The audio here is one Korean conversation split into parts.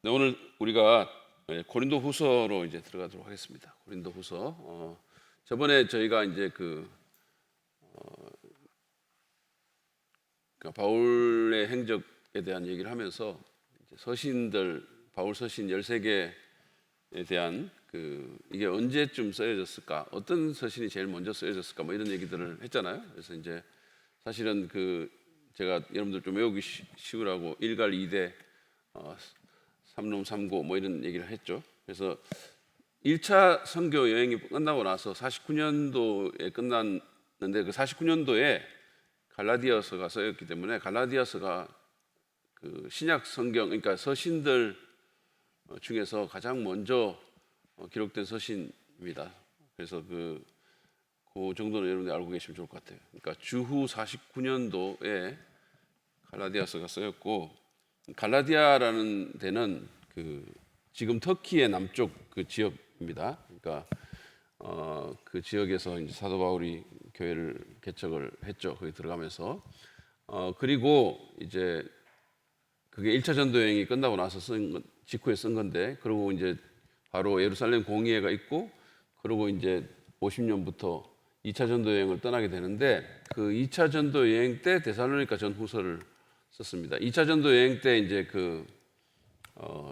네, 오늘 우리가 고린도후서로 이제 들어가도록 하겠습니다. 고린도후서. 저번에 저희가 이제 바울의 행적에 대한 얘기를 하면서 이제 서신들, 바울 서신 13개에 대한 이게 언제쯤 쓰여졌을까, 어떤 서신이 제일 먼저 쓰여졌을까, 뭐 이런 얘기들을 했잖아요. 그래서 이제 사실은 제가 여러분들 좀 외우기 쉬우라고 1갈 2대 3롬 3고 뭐 이런 얘기를 했죠. 그래서 1차 선교 여행이 끝나고 나서 49년도에 끝났는데, 그 49년도에 갈라디아서가 쓰였기 때문에 갈라디아서가 신약 성경, 그러니까 서신들 중에서 가장 먼저 기록된 서신입니다. 그래서 그 정도는 여러분들이 알고 계시면 좋을 것 같아요. 그러니까 주후 49년도에 갈라디아서가 쓰였고, 갈라디아라는 데는 지금 터키의 남쪽 지역입니다. 그러니까 그 지역에서 이제 사도 바울이 교회를 개척을 했죠. 거기 들어가면서 그리고 이제 그게 1차 전도 여행이 끝나고 나서 직후에 쓴 건데, 그리고 이제 바로 예루살렘 공의회가 있고, 그리고 이제 50년부터 2차 전도 여행을 떠나게 되는데, 그 2차 전도 여행 때 데살로니가 전후서를 썼습니다. 2차 전도 여행 때 이제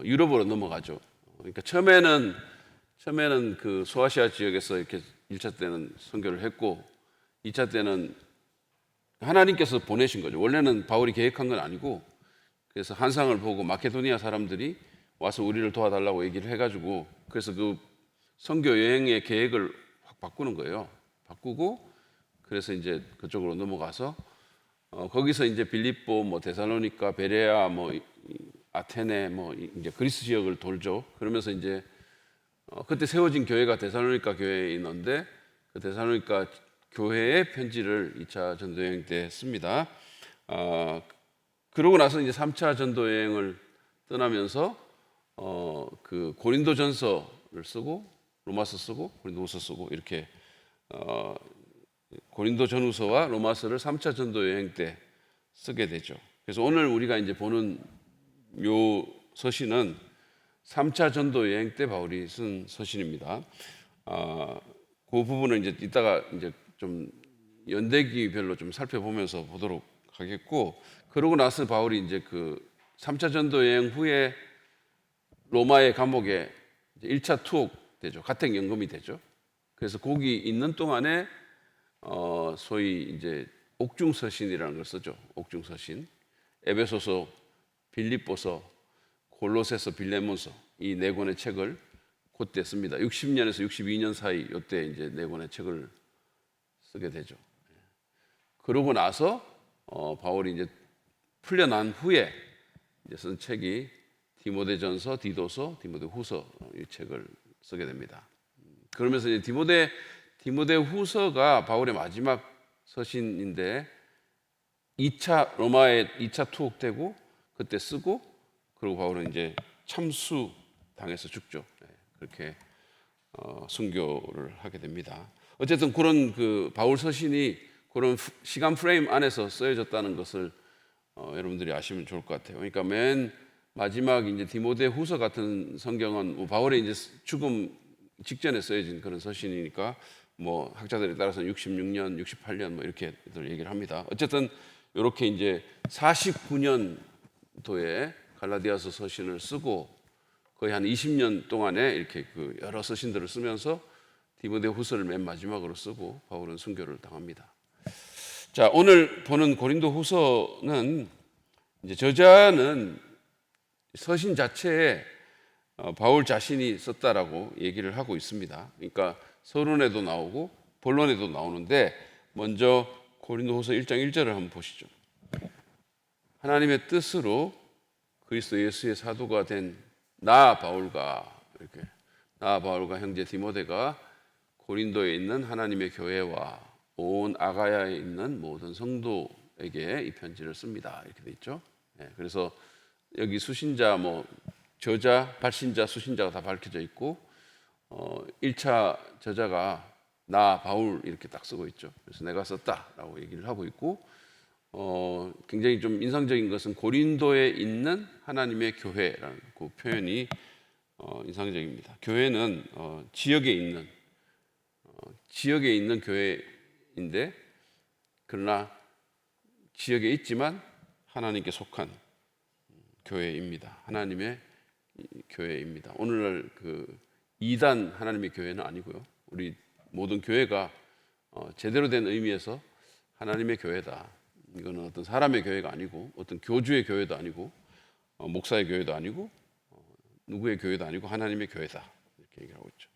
유럽으로 넘어가죠. 그러니까 처음에는 그 소아시아 지역에서 이렇게 1차 때는 선교를 했고, 2차 때는 하나님께서 보내신 거죠. 원래는 바울이 계획한 건 아니고, 그래서 한상을 보고 마케도니아 사람들이 와서 우리를 도와달라고 얘기를 해가지고, 그래서 그 선교 여행의 계획을 확 바꾸는 거예요. 바꾸고, 그래서 이제 그쪽으로 넘어가서 거기서 이제 빌립보, 뭐 데살로니가, 베레아, 뭐 아테네, 뭐 이제 그리스 지역을 돌죠. 그러면서 이제 그때 세워진 교회가 데살로니가 교회에 있는데, 그 데살로니가 교회의 편지를 2차 전도 여행 때 씁니다. 그러고 나서 이제 3차 전도 여행을 떠나면서 그 고린도전서를 쓰고, 로마서 쓰고, 고린도후서 쓰고, 이렇게 고린도전후서와 로마서를 3차 전도 여행 때 쓰게 되죠. 그래서 오늘 우리가 이제 보는 요 서신은 3차 전도 여행 때 바울이 쓴 서신입니다. 그 부분은 이제 이따가 이제 좀 연대기별로 좀 살펴보면서 보도록 하겠고, 그러고 나서 바울이 이제 3차 전도 여행 후에 로마의 감옥에 1차 투옥 되죠. 가택 연금이 되죠. 그래서 거기 있는 동안에 소위 이제 옥중 서신이라는 걸 쓰죠. 옥중 서신. 에베소서, 빌립보서, 골로새서, 빌레몬서, 이 네 권의 책을 그때 씁니다. 60년에서 62년 사이 이때 이제 네 권의 책을 쓰게 되죠. 그러고 나서 바울이 이제 풀려난 후에 이제 쓴 책이 디모데전서, 디도서, 디모데후서, 이 책을 쓰게 됩니다. 그러면서 이제 디모데후서가 바울의 마지막 서신인데, 2차 로마에 2차 투옥되고 그때 쓰고, 그리고 바울은 이제 참수 당해서 죽죠. 그렇게 순교를 하게 됩니다. 어쨌든 그런 바울 서신이 그런 시간 프레임 안에서 쓰여졌다는 것을 여러분들이 아시면 좋을 것 같아요. 그러니까 맨 마지막 이제 디모데후서 같은 성경은 바울의 이제 죽음 직전에 쓰여진 그런 서신이니까, 뭐 학자들에 따라서는 66년, 68년 뭐 이렇게 얘기를 합니다. 어쨌든 이렇게 이제 49년도에 갈라디아서 서신을 쓰고 거의 한 20년 동안에 이렇게 여러 서신들을 쓰면서 디모데후서를 맨 마지막으로 쓰고 바울은 순교를 당합니다. 자, 오늘 보는 고린도후서는 이제 저자는 서신 자체에 바울 자신이 썼다라고 얘기를 하고 있습니다. 그러니까 서론에도 나오고 본론에도 나오는데, 먼저 고린도후서 1장 1절을 한번 보시죠. 하나님의 뜻으로 그리스도 예수의 사도가 된 나 바울과 형제 디모데가 고린도에 있는 하나님의 교회와 온 아가야에 있는 모든 성도에게 이 편지를 씁니다. 이렇게 돼 있죠. 그래서 여기 수신자, 뭐 저자, 발신자, 수신자가 다 밝혀져 있고, 1차 저자가 나 바울 이렇게 딱 쓰고 있죠. 그래서 내가 썼다라고 얘기를 하고 있고, 굉장히 좀 인상적인 것은 고린도에 있는 하나님의 교회라는 그 표현이 인상적입니다. 교회는 지역에 있는 교회인데, 그러나 지역에 있지만 하나님께 속한 교회입니다. 하나님의 교회입니다. 오늘날 그 이단 하나님의 교회는 아니고요. 우리 모든 교회가 제대로 된 의미에서 하나님의 교회다. 이거는 어떤 사람의 교회가 아니고, 어떤 교주의 교회도 아니고, 목사의 교회도 아니고, 누구의 교회도 아니고 하나님의 교회다. 이렇게 얘기하고 있죠.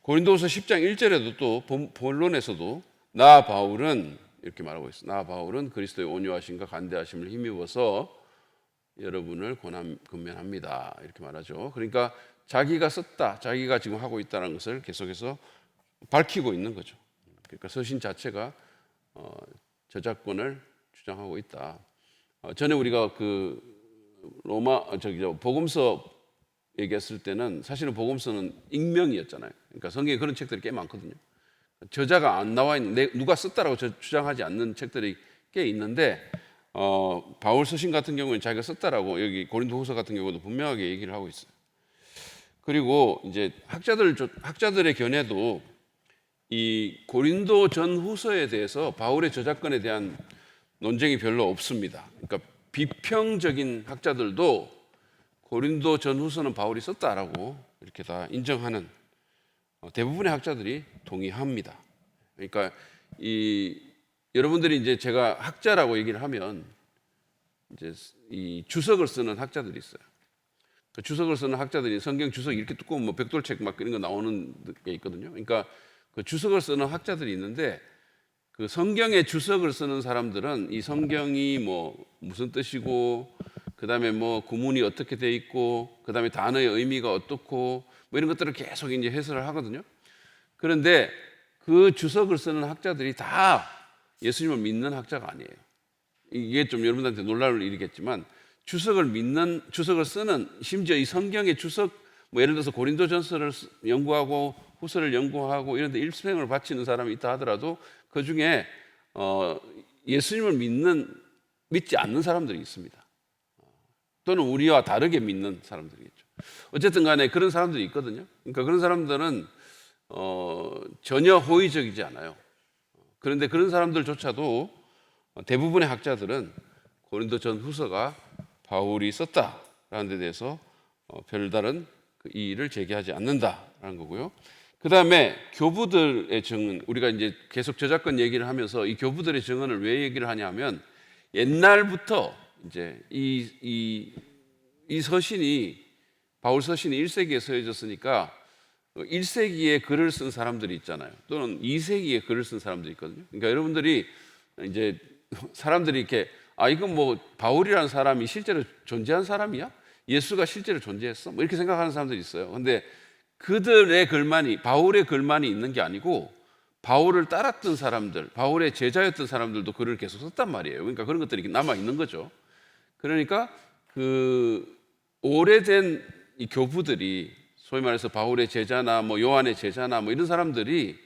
고린도후서 10장 1절에도 또 본론에서도 나 바울은 이렇게 말하고 있어요. 나 바울은 그리스도의 온유하심과 간대하심을 힘입어서 여러분을 권면합니다. 이렇게 말하죠. 그러니까 자기가 썼다, 자기가 지금 하고 있다는 것을 계속해서 밝히고 있는 거죠. 그러니까 서신 자체가 저작권을 주장하고 있다. 전에 우리가 그 복음서 얘기했을 때는 사실은 복음서는 익명이었잖아요. 그러니까 성경에 그런 책들이 꽤 많거든요. 저자가 안 나와 있는, 누가 썼다라고 주장하지 않는 책들이 꽤 있는데, 바울 서신 같은 경우는 자기가 썼다라고 여기 고린도후서 같은 경우도 분명하게 얘기를 하고 있어요. 그리고 이제 학자들의 견해도 이 고린도 전후서에 대해서 바울의 저작권에 대한 논쟁이 별로 없습니다. 그러니까 비평적인 학자들도 고린도 전후서는 바울이 썼다라고 이렇게 다 인정하는 대부분의 학자들이 동의합니다. 그러니까 여러분들이 이제 제가 학자라고 얘기를 하면 이제 이 주석을 쓰는 학자들이 있어요. 그 주석을 쓰는 학자들이 성경 주석 이렇게 두꺼운 뭐 벽돌책 막 이런 거 나오는 게 있거든요. 그러니까 그 주석을 쓰는 학자들이 있는데, 그 성경의 주석을 쓰는 사람들은 이 성경이 뭐 무슨 뜻이고, 그 다음에 뭐 구문이 어떻게 돼 있고, 그 다음에 단어의 의미가 어떻고, 뭐 이런 것들을 계속 이제 해설을 하거든요. 그런데 그 주석을 쓰는 학자들이 다 예수님을 믿는 학자가 아니에요. 이게 좀 여러분들한테 놀랄 일이겠지만, 주석을 쓰는, 심지어 이 성경의 주석, 뭐 예를 들어서 고린도전서를 연구하고 후서를 연구하고 이런 데 일생을 바치는 사람이 있다 하더라도 그 중에 예수님을 믿지 않는 사람들이 있습니다. 또는 우리와 다르게 믿는 사람들이겠죠. 어쨌든 간에 그런 사람들이 있거든요. 그러니까 그런 사람들은 전혀 호의적이지 않아요. 그런데 그런 사람들조차도 대부분의 학자들은 고린도 전후서가 바울이 썼다라는 데 대해서 별다른 이의를 제기하지 않는다라는 거고요. 그 다음에 교부들의 증언, 우리가 이제 계속 저작권 얘기를 하면서 이 교부들의 증언을 왜 얘기를 하냐면, 옛날부터 이제 이 서신이, 바울 서신이 1세기에 써졌으니까 1세기에 글을 쓴 사람들이 있잖아요. 또는 2세기에 글을 쓴 사람들이 있거든요. 그러니까 여러분들이 이제 사람들이 이렇게 이건 뭐 바울이라는 사람이 실제로 존재한 사람이야? 예수가 실제로 존재했어? 뭐 이렇게 생각하는 사람들이 있어요. 근데 그들의 글만이, 바울의 글만이 있는 게 아니고 바울을 따랐던 사람들, 바울의 제자였던 사람들도 글을 계속 썼단 말이에요. 그러니까 그런 것들이 남아 있는 거죠. 그러니까 그 오래된 이 교부들이, 소위 말해서 바울의 제자나 뭐 요한의 제자나 뭐 이런 사람들이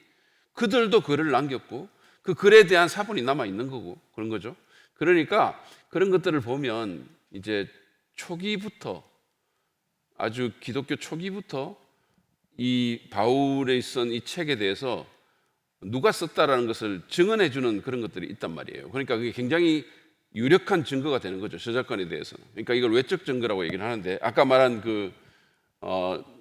그들도 글을 남겼고 그 글에 대한 사본이 남아 있는 거고 그런 거죠. 그러니까 그런 것들을 보면 이제 초기부터, 아주 기독교 초기부터 이 바울의 쓴 이 책에 대해서 누가 썼다라는 것을 증언해 주는 그런 것들이 있단 말이에요. 그러니까 그게 굉장히 유력한 증거가 되는 거죠, 저작권에 대해서는. 그러니까 이걸 외적 증거라고 얘기를 하는데, 아까 말한 그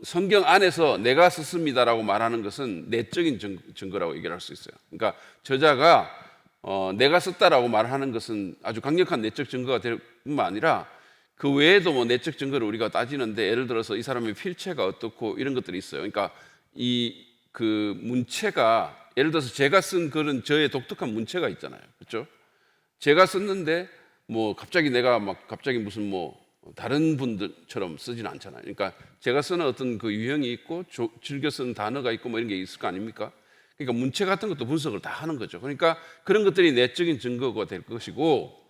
성경 안에서 내가 썼습니다라고 말하는 것은 내적인 증거라고 얘기를 할 수 있어요. 그러니까 저자가 내가 썼다라고 말하는 것은 아주 강력한 내적 증거가 될 뿐만 아니라 그 외에도 뭐 내적 증거를 우리가 따지는데, 예를 들어서 이 사람의 필체가 어떻고 이런 것들이 있어요. 그러니까 이 그 문체가, 예를 들어서 제가 쓴 글은 저의 독특한 문체가 있잖아요. 그렇죠? 제가 썼는데 뭐 갑자기 내가 막 갑자기 무슨 뭐 다른 분들처럼 쓰지는 않잖아요. 그러니까 제가 쓰는 어떤 그 유형이 있고 즐겨 쓰는 단어가 있고 뭐 이런 게 있을 거 아닙니까? 그러니까 문체 같은 것도 분석을 다 하는 거죠. 그러니까 그런 것들이 내적인 증거가 될 것이고,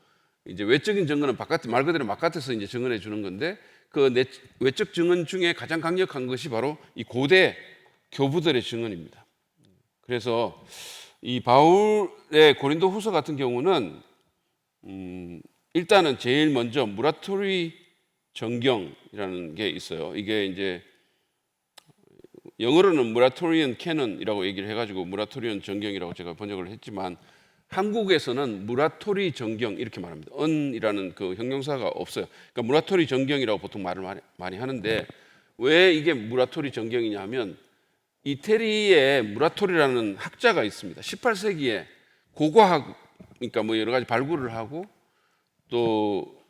이제 외적인 증거는 말 그대로 바깥에서 이제 증언해 주는 건데, 그 외적 증언 중에 가장 강력한 것이 바로 이 고대 교부들의 증언입니다. 그래서 이 바울의 고린도 후서 같은 경우는 일단은 제일 먼저 무라토리 정경이라는 게 있어요. 이게 이제 영어로는 무라토리언 캐논이라고 얘기를 해가지고 무라토리언 정경이라고 제가 번역을 했지만 한국에서는 무라토리 정경 이렇게 말합니다. 언이라는 그 형용사가 없어요. 그러니까 무라토리 정경이라고 보통 말을 많이 하는데 왜 이게 무라토리 정경이냐 하면 이태리에 무라토리라는 학자가 있습니다. 18세기에 고고학, 그러니까 뭐 여러 가지 발굴을 하고 또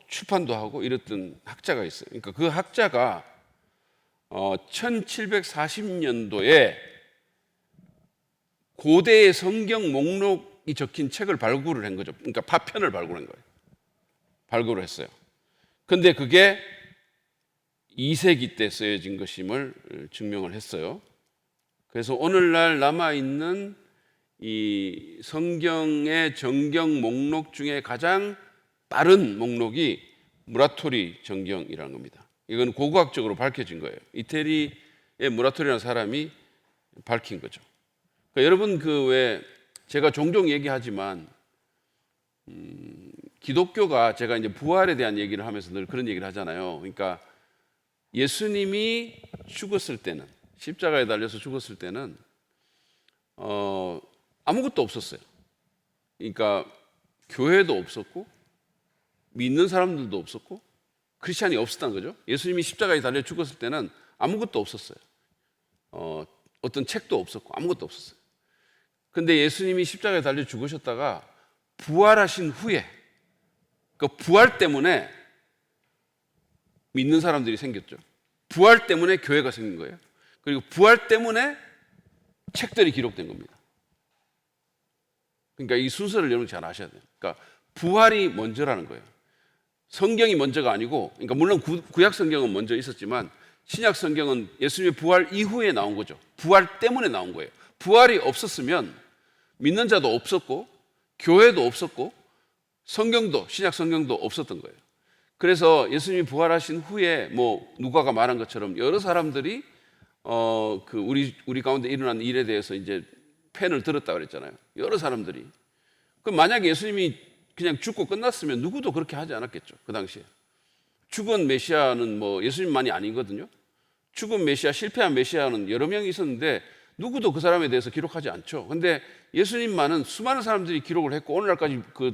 출판도 하고 이랬던 학자가 있어요. 그러니까 그 학자가 1740년도에 고대의 성경 목록이 적힌 책을 발굴을 한 거죠. 그러니까 파편을 발굴한 거예요. 발굴을 했어요. 근데 그게 2세기 때 쓰여진 것임을 증명을 했어요. 그래서 오늘날 남아있는 이 성경의 정경 목록 중에 가장 빠른 목록이 무라토리 정경이라는 겁니다. 이건 고고학적으로 밝혀진 거예요. 이태리의 무라토리라는 사람이 밝힌 거죠. 그러니까 여러분 그 왜 제가 종종 얘기하지만 기독교가 제가 이제 부활에 대한 얘기를 하면서 늘 그런 얘기를 하잖아요. 그러니까 예수님이 죽었을 때는 십자가에 달려서 죽었을 때는 아무것도 없었어요. 그러니까 교회도 없었고 믿는 사람들도 없었고 크리스찬이 없었다는 거죠. 예수님이 십자가에 달려 죽었을 때는 아무것도 없었어요. 어떤 책도 없었고 아무것도 없었어요. 근데 예수님이 십자가에 달려 죽으셨다가 부활하신 후에 그 부활 때문에 믿는 사람들이 생겼죠. 부활 때문에 교회가 생긴 거예요. 그리고 부활 때문에 책들이 기록된 겁니다. 그러니까 이 순서를 여러분 잘 아셔야 돼요. 그러니까 부활이 먼저라는 거예요. 성경이 먼저가 아니고, 그러니까 물론 구약 성경은 먼저 있었지만 신약 성경은 예수님의 부활 이후에 나온 거죠. 부활 때문에 나온 거예요. 부활이 없었으면 믿는 자도 없었고 교회도 없었고 성경도 신약 성경도 없었던 거예요. 그래서 예수님이 부활하신 후에 뭐 누가가 말한 것처럼 여러 사람들이 그 우리 가운데 일어난 일에 대해서 이제 펜을 들었다 그랬잖아요. 여러 사람들이. 그럼 만약에 예수님이 그냥 죽고 끝났으면 누구도 그렇게 하지 않았겠죠. 그 당시에. 죽은 메시아는 뭐 예수님만이 아니거든요. 죽은 메시아, 실패한 메시아는 여러 명이 있었는데 누구도 그 사람에 대해서 기록하지 않죠. 근데 예수님만은 수많은 사람들이 기록을 했고 오늘날까지 그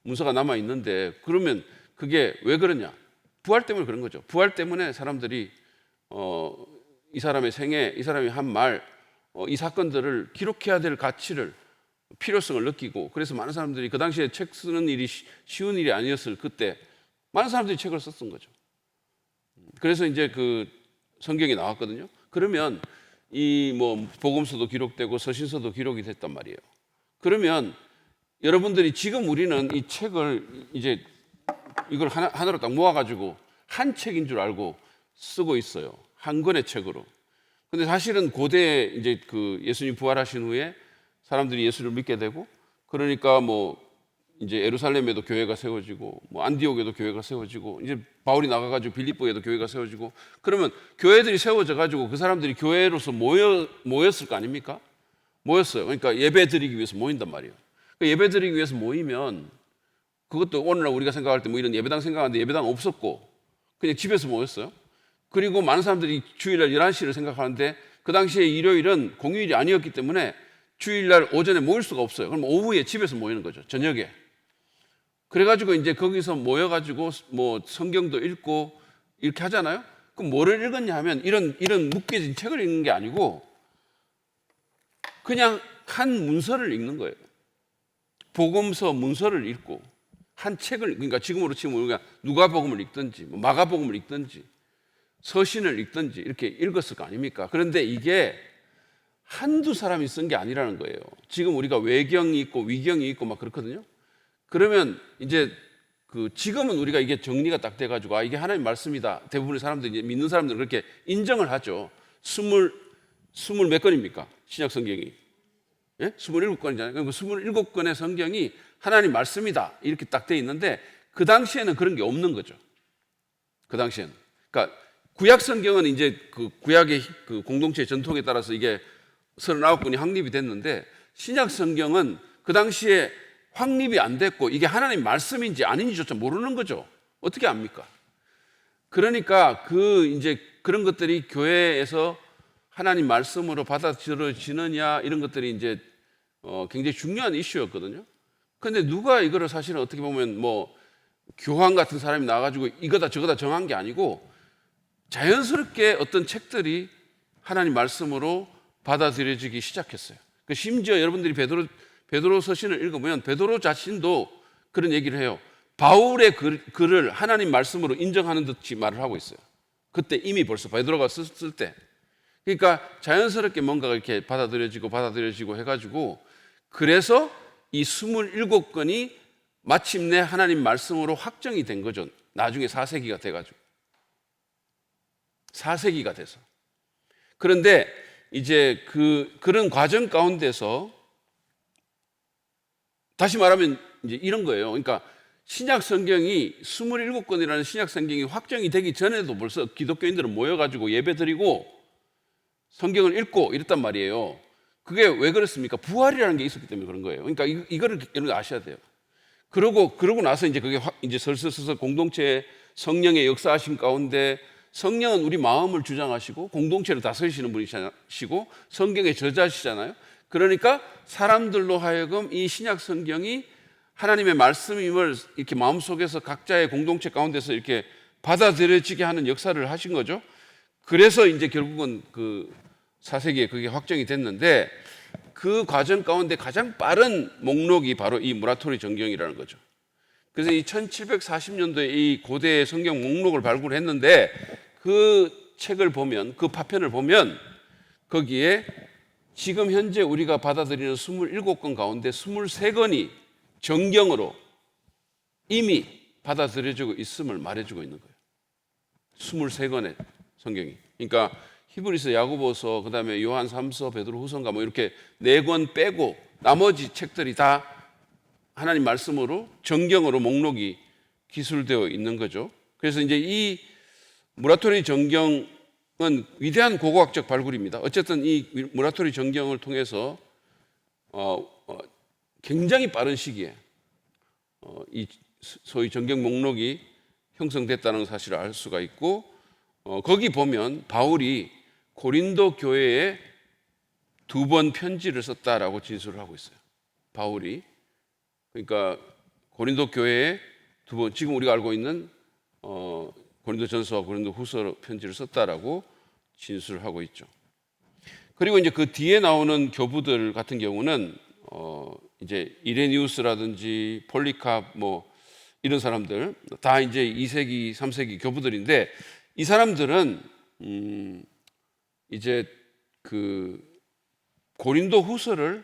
문서가 남아 있는데 그러면 그게 왜 그러냐? 부활 때문에 그런 거죠. 부활 때문에 사람들이 이 사람의 생애, 이 사람이 한 말, 이 사건들을 기록해야 될 가치를 필요성을 느끼고 그래서 많은 사람들이 그 당시에 책 쓰는 일이 쉬운 일이 아니었을 그때 많은 사람들이 책을 썼던 거죠. 그래서 이제 그 성경이 나왔거든요. 그러면 이 뭐 복음서도 기록되고 서신서도 기록이 됐단 말이에요. 그러면 여러분들이 지금 우리는 이 책을 이제 이걸 하나로 딱 모아가지고 한 책인 줄 알고 쓰고 있어요. 한 권의 책으로. 근데 사실은 고대 이제 그 예수님 부활하신 후에 사람들이 예수를 믿게 되고 그러니까 뭐 이제 예루살렘에도 교회가 세워지고 뭐 안디옥에도 교회가 세워지고 이제 바울이 나가가지고 빌립보에도 교회가 세워지고 그러면 교회들이 세워져 가지고 그 사람들이 교회로서 모였을 거 아닙니까? 모였어요. 그러니까 예배 드리기 위해서 모인단 말이에요. 그러니까 예배 드리기 위해서 모이면 그것도 오늘날 우리가 생각할 때 뭐 이런 예배당 생각하는데 예배당 없었고 그냥 집에서 모였어요. 그리고 많은 사람들이 주일날 11시를 생각하는데 그 당시에 일요일은 공휴일이 아니었기 때문에 주일날 오전에 모일 수가 없어요. 그럼 오후에 집에서 모이는 거죠. 저녁에. 그래가지고 이제 거기서 모여가지고 뭐 성경도 읽고 이렇게 하잖아요. 그럼 뭐를 읽었냐 하면 이런 묶여진 책을 읽는 게 아니고 그냥 한 문서를 읽는 거예요. 복음서 문서를 읽고 한 책을, 그러니까 지금으로 치면 우리가 누가복음을 읽든지 뭐 마가복음을 읽든지 서신을 읽든지 이렇게 읽었을 거 아닙니까? 그런데 이게 한두 사람이 쓴 게 아니라는 거예요. 지금 우리가 외경이 있고 위경이 있고 막 그렇거든요. 그러면 이제 그 지금은 우리가 이게 정리가 딱 돼가지고 아 이게 하나님 말씀이다. 대부분의 사람들이 믿는 사람들은 그렇게 인정을 하죠. 스물 몇 권입니까? 신약 성경이. 예? 27권이잖아요. 그럼 그 27권의 성경이 하나님 말씀이다. 이렇게 딱 돼 있는데 그 당시에는 그런 게 없는 거죠. 그 당시에는. 그러니까 구약 성경은 이제 그 구약의 그 공동체 전통에 따라서 이게 39권이 확립이 됐는데 신약 성경은 그 당시에 확립이 안 됐고 이게 하나님 말씀인지 아닌지조차 모르는 거죠. 어떻게 압니까? 그러니까 이제 그런 것들이 교회에서 하나님 말씀으로 받아들여지느냐 이런 것들이 이제 굉장히 중요한 이슈였거든요. 그런데 누가 이거를 사실은 어떻게 보면 뭐 교황 같은 사람이 나와가지고 이거다 저거다 정한 게 아니고 자연스럽게 어떤 책들이 하나님 말씀으로 받아들여지기 시작했어요. 심지어 여러분들이 베드로 서신을 읽으면 베드로 자신도 그런 얘기를 해요. 바울의 글을 하나님 말씀으로 인정하는 듯이 말을 하고 있어요. 그때 이미 벌써 베드로가 썼을 때. 그러니까 자연스럽게 뭔가가 이렇게 받아들여지고 해가지고 그래서 이 27권이 마침내 하나님 말씀으로 확정이 된 거죠. 나중에 4세기가 돼가지고. 4세기가 돼서. 그런데 이제 그런 과정 가운데서 다시 말하면 이제 이런 거예요. 그러니까 신약 성경이 27권이라는 신약 성경이 확정이 되기 전에도 벌써 기독교인들은 모여가지고 예배 드리고 성경을 읽고 이랬단 말이에요. 그게 왜 그렇습니까? 부활이라는 게 있었기 때문에 그런 거예요. 그러니까 이거를 여러분 아셔야 돼요. 그러고 나서 이제 그게 이제 슬슬 공동체의 성령의 역사하신 가운데 성령은 우리 마음을 주장하시고 공동체를 다스리시는 분이시고 성경의 저자시잖아요. 그러니까 사람들로 하여금 이 신약 성경이 하나님의 말씀임을 이렇게 마음속에서 각자의 공동체 가운데서 이렇게 받아들여지게 하는 역사를 하신 거죠. 그래서 이제 결국은 그 4세기에 그게 확정이 됐는데 그 과정 가운데 가장 빠른 목록이 바로 이 무라토리 정경이라는 거죠. 그래서 이 1740년도에 이 고대 성경 목록을 발굴했는데 그 책을 보면 그 파편을 보면 거기에 지금 현재 우리가 받아들이는 27권 가운데 23권이 정경으로 이미 받아들여지고 있음을 말해주고 있는 거예요. 23권의 성경이. 그러니까 히브리서, 야고보서, 그다음에 요한 3서, 베드로 후서인가 뭐 이렇게 4권 빼고 나머지 책들이 다 하나님 말씀으로 정경으로 목록이 기술되어 있는 거죠. 그래서 이제 이 무라토리 정경은 위대한 고고학적 발굴입니다. 어쨌든 이 무라토리 정경을 통해서 굉장히 빠른 시기에 이 소위 정경 목록이 형성됐다는 사실을 알 수가 있고 거기 보면 바울이 고린도 교회에 2번 편지를 썼다라고 진술을 하고 있어요. 바울이 그러니까 고린도 교회에 2번 지금 우리가 알고 있는 고린도전서와 고린도후서 편지를 썼다라고 진술을 하고 있죠. 그리고 이제 그 뒤에 나오는 교부들 같은 경우는 이제 이레니우스라든지 폴리캅 뭐 이런 사람들 다 이제 2세기, 3세기 교부들인데 이 사람들은 이제 그 고린도 후서를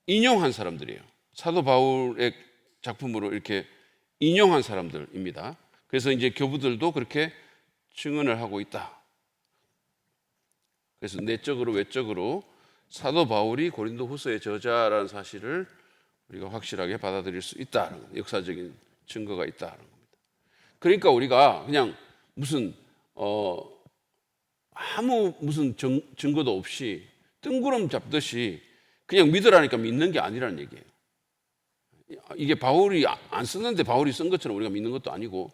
인용한 사람들이에요. 사도 바울의 작품으로 이렇게 인용한 사람들입니다. 그래서 이제 교부들도 그렇게 증언을 하고 있다. 그래서 내적으로 외적으로 사도 바울이 고린도 후서의 저자라는 사실을 우리가 확실하게 받아들일 수 있다. 역사적인 증거가 있다는 겁니다. 그러니까 우리가 그냥 무슨 아무 무슨 증거도 없이 뜬구름 잡듯이 그냥 믿으라니까 믿는 게 아니라는 얘기예요. 이게 바울이 안 썼는데 바울이 쓴 것처럼 우리가 믿는 것도 아니고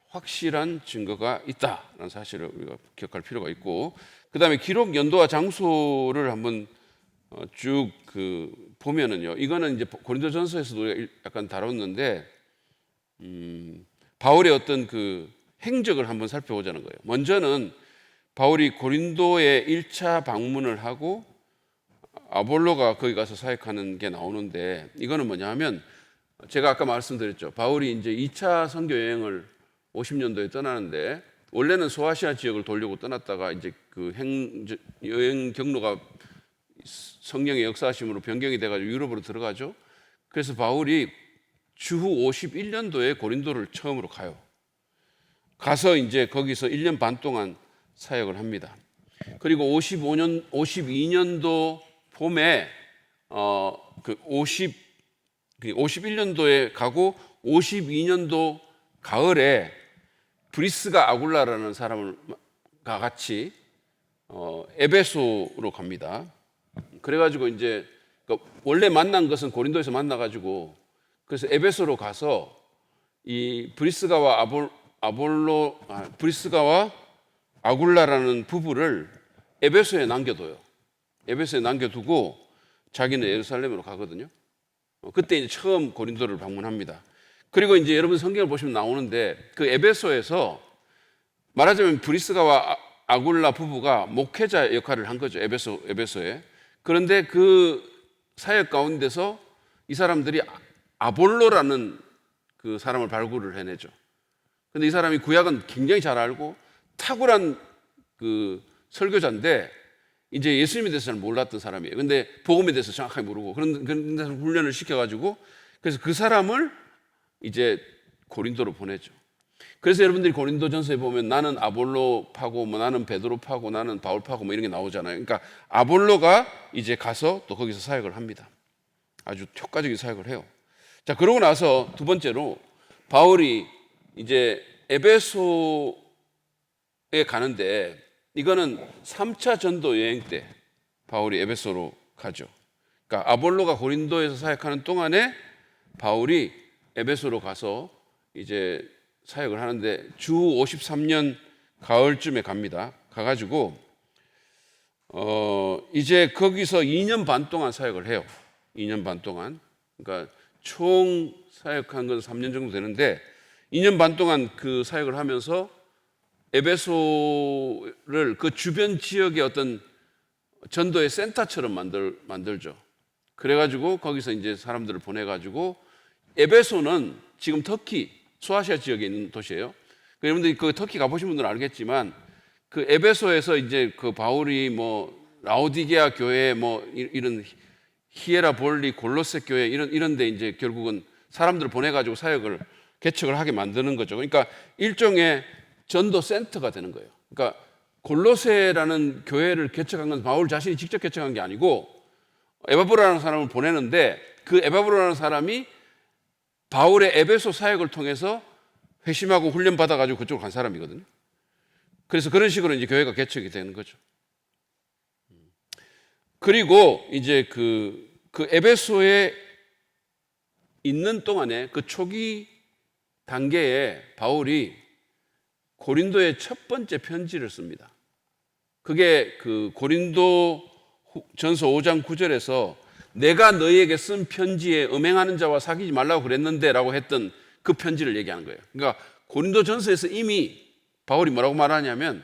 확실한 증거가 있다는 사실을 우리가 기억할 필요가 있고 그다음에 기록 연도와 장소를 한번 쭉 보면은요. 이거는 이제 고린도전서에서도 우리가 약간 다뤘는데 바울의 어떤 그 행적을 한번 살펴보자는 거예요. 먼저는 바울이 고린도에 1차 방문을 하고 아볼로가 거기 가서 사역하는 게 나오는데 이거는 뭐냐 하면 제가 아까 말씀드렸죠. 바울이 이제 2차 선교 여행을 50년도에 떠나는데 원래는 소아시아 지역을 돌려고 떠났다가 이제 그 여행 경로가 성령의 역사하심으로 변경이 돼가지고 유럽으로 들어가죠. 그래서 바울이 주후 51년도에 고린도를 처음으로 가요. 가서 이제 거기서 1년 반 동안 사역을 합니다. 그리고 52년도 봄에 51년도에 가고 52년도 가을에 브리스가 아굴라라는 사람과 같이 에베소로 갑니다. 그래가지고 이제 그러니까 원래 만난 것은 고린도에서 만나가지고 그래서 에베소로 가서 이 브리스가와 아굴라라는 부부를 에베소에 남겨둬요. 에베소에 남겨두고 자기는 예루살렘으로 가거든요. 그때 이제 처음 고린도를 방문합니다. 그리고 이제 여러분 성경을 보시면 나오는데 그 에베소에서 말하자면 브리스가와 아굴라 부부가 목회자 역할을 한 거죠. 에베소에. 그런데 그 사역 가운데서 이 사람들이 아볼로라는 그 사람을 발굴을 해내죠. 근데 이 사람이 구약은 굉장히 잘 알고 탁월한 그 설교자인데 이제 예수님에 대해서 잘 몰랐던 사람이에요. 근데 복음에 대해서 정확하게 모르고 그런 데서 훈련을 시켜가지고 그래서 그 사람을 이제 고린도로 보내죠. 그래서 여러분들이 고린도전서에 보면 나는 아볼로 파고 뭐 나는 베드로 파고 나는 바울 파고 뭐 이런 게 나오잖아요. 그러니까 아볼로가 이제 가서 또 거기서 사역을 합니다. 아주 효과적인 사역을 해요. 자, 그러고 나서 두 번째로 바울이 이제 에베소에 가는데 이거는 3차 전도 여행 때 바울이 에베소로 가죠. 그러니까 아볼로가 고린도에서 사역하는 동안에 바울이 에베소로 가서 이제 사역을 하는데 주 53년 가을쯤에 갑니다. 가가지고 이제 거기서 2년 반 동안 사역을 해요. 2년 반 동안. 그러니까 총 사역한 건 3년 정도 되는데 2년 반 동안 그 사역을 하면서 에베소를 그 주변 지역의 어떤 전도의 센터처럼 만들죠. 그래가지고 거기서 이제 사람들을 보내가지고 에베소는 지금 터키 소아시아 지역에 있는 도시예요. 여러분들이 그 터키 가보신 분들은 알겠지만 그 에베소에서 이제 그 바울이 뭐 라오디게아 교회 뭐 이런 히에라볼리 골로새 교회 이런데 이제 결국은 사람들을 보내가지고 사역을 개척을 하게 만드는 거죠. 그러니까 일종의 전도 센터가 되는 거예요. 그러니까 골로새라는 교회를 개척한 건 바울 자신이 직접 개척한 게 아니고 에바브로라는 사람을 보내는데 그 에바브로라는 사람이 바울의 에베소 사역을 통해서 회심하고 훈련 받아가지고 그쪽으로 간 사람이거든요. 그래서 그런 식으로 이제 교회가 개척이 되는 거죠. 그리고 이제 그 에베소에 있는 동안에 그 초기 단계에 바울이 고린도의 첫 번째 편지를 씁니다. 그게 그 고린도 전서 5장 9절에서 내가 너희에게 쓴 편지에 음행하는 자와 사귀지 말라고 그랬는데 라고 했던 그 편지를 얘기하는 거예요. 그러니까 고린도 전서에서 이미 바울이 뭐라고 말하냐면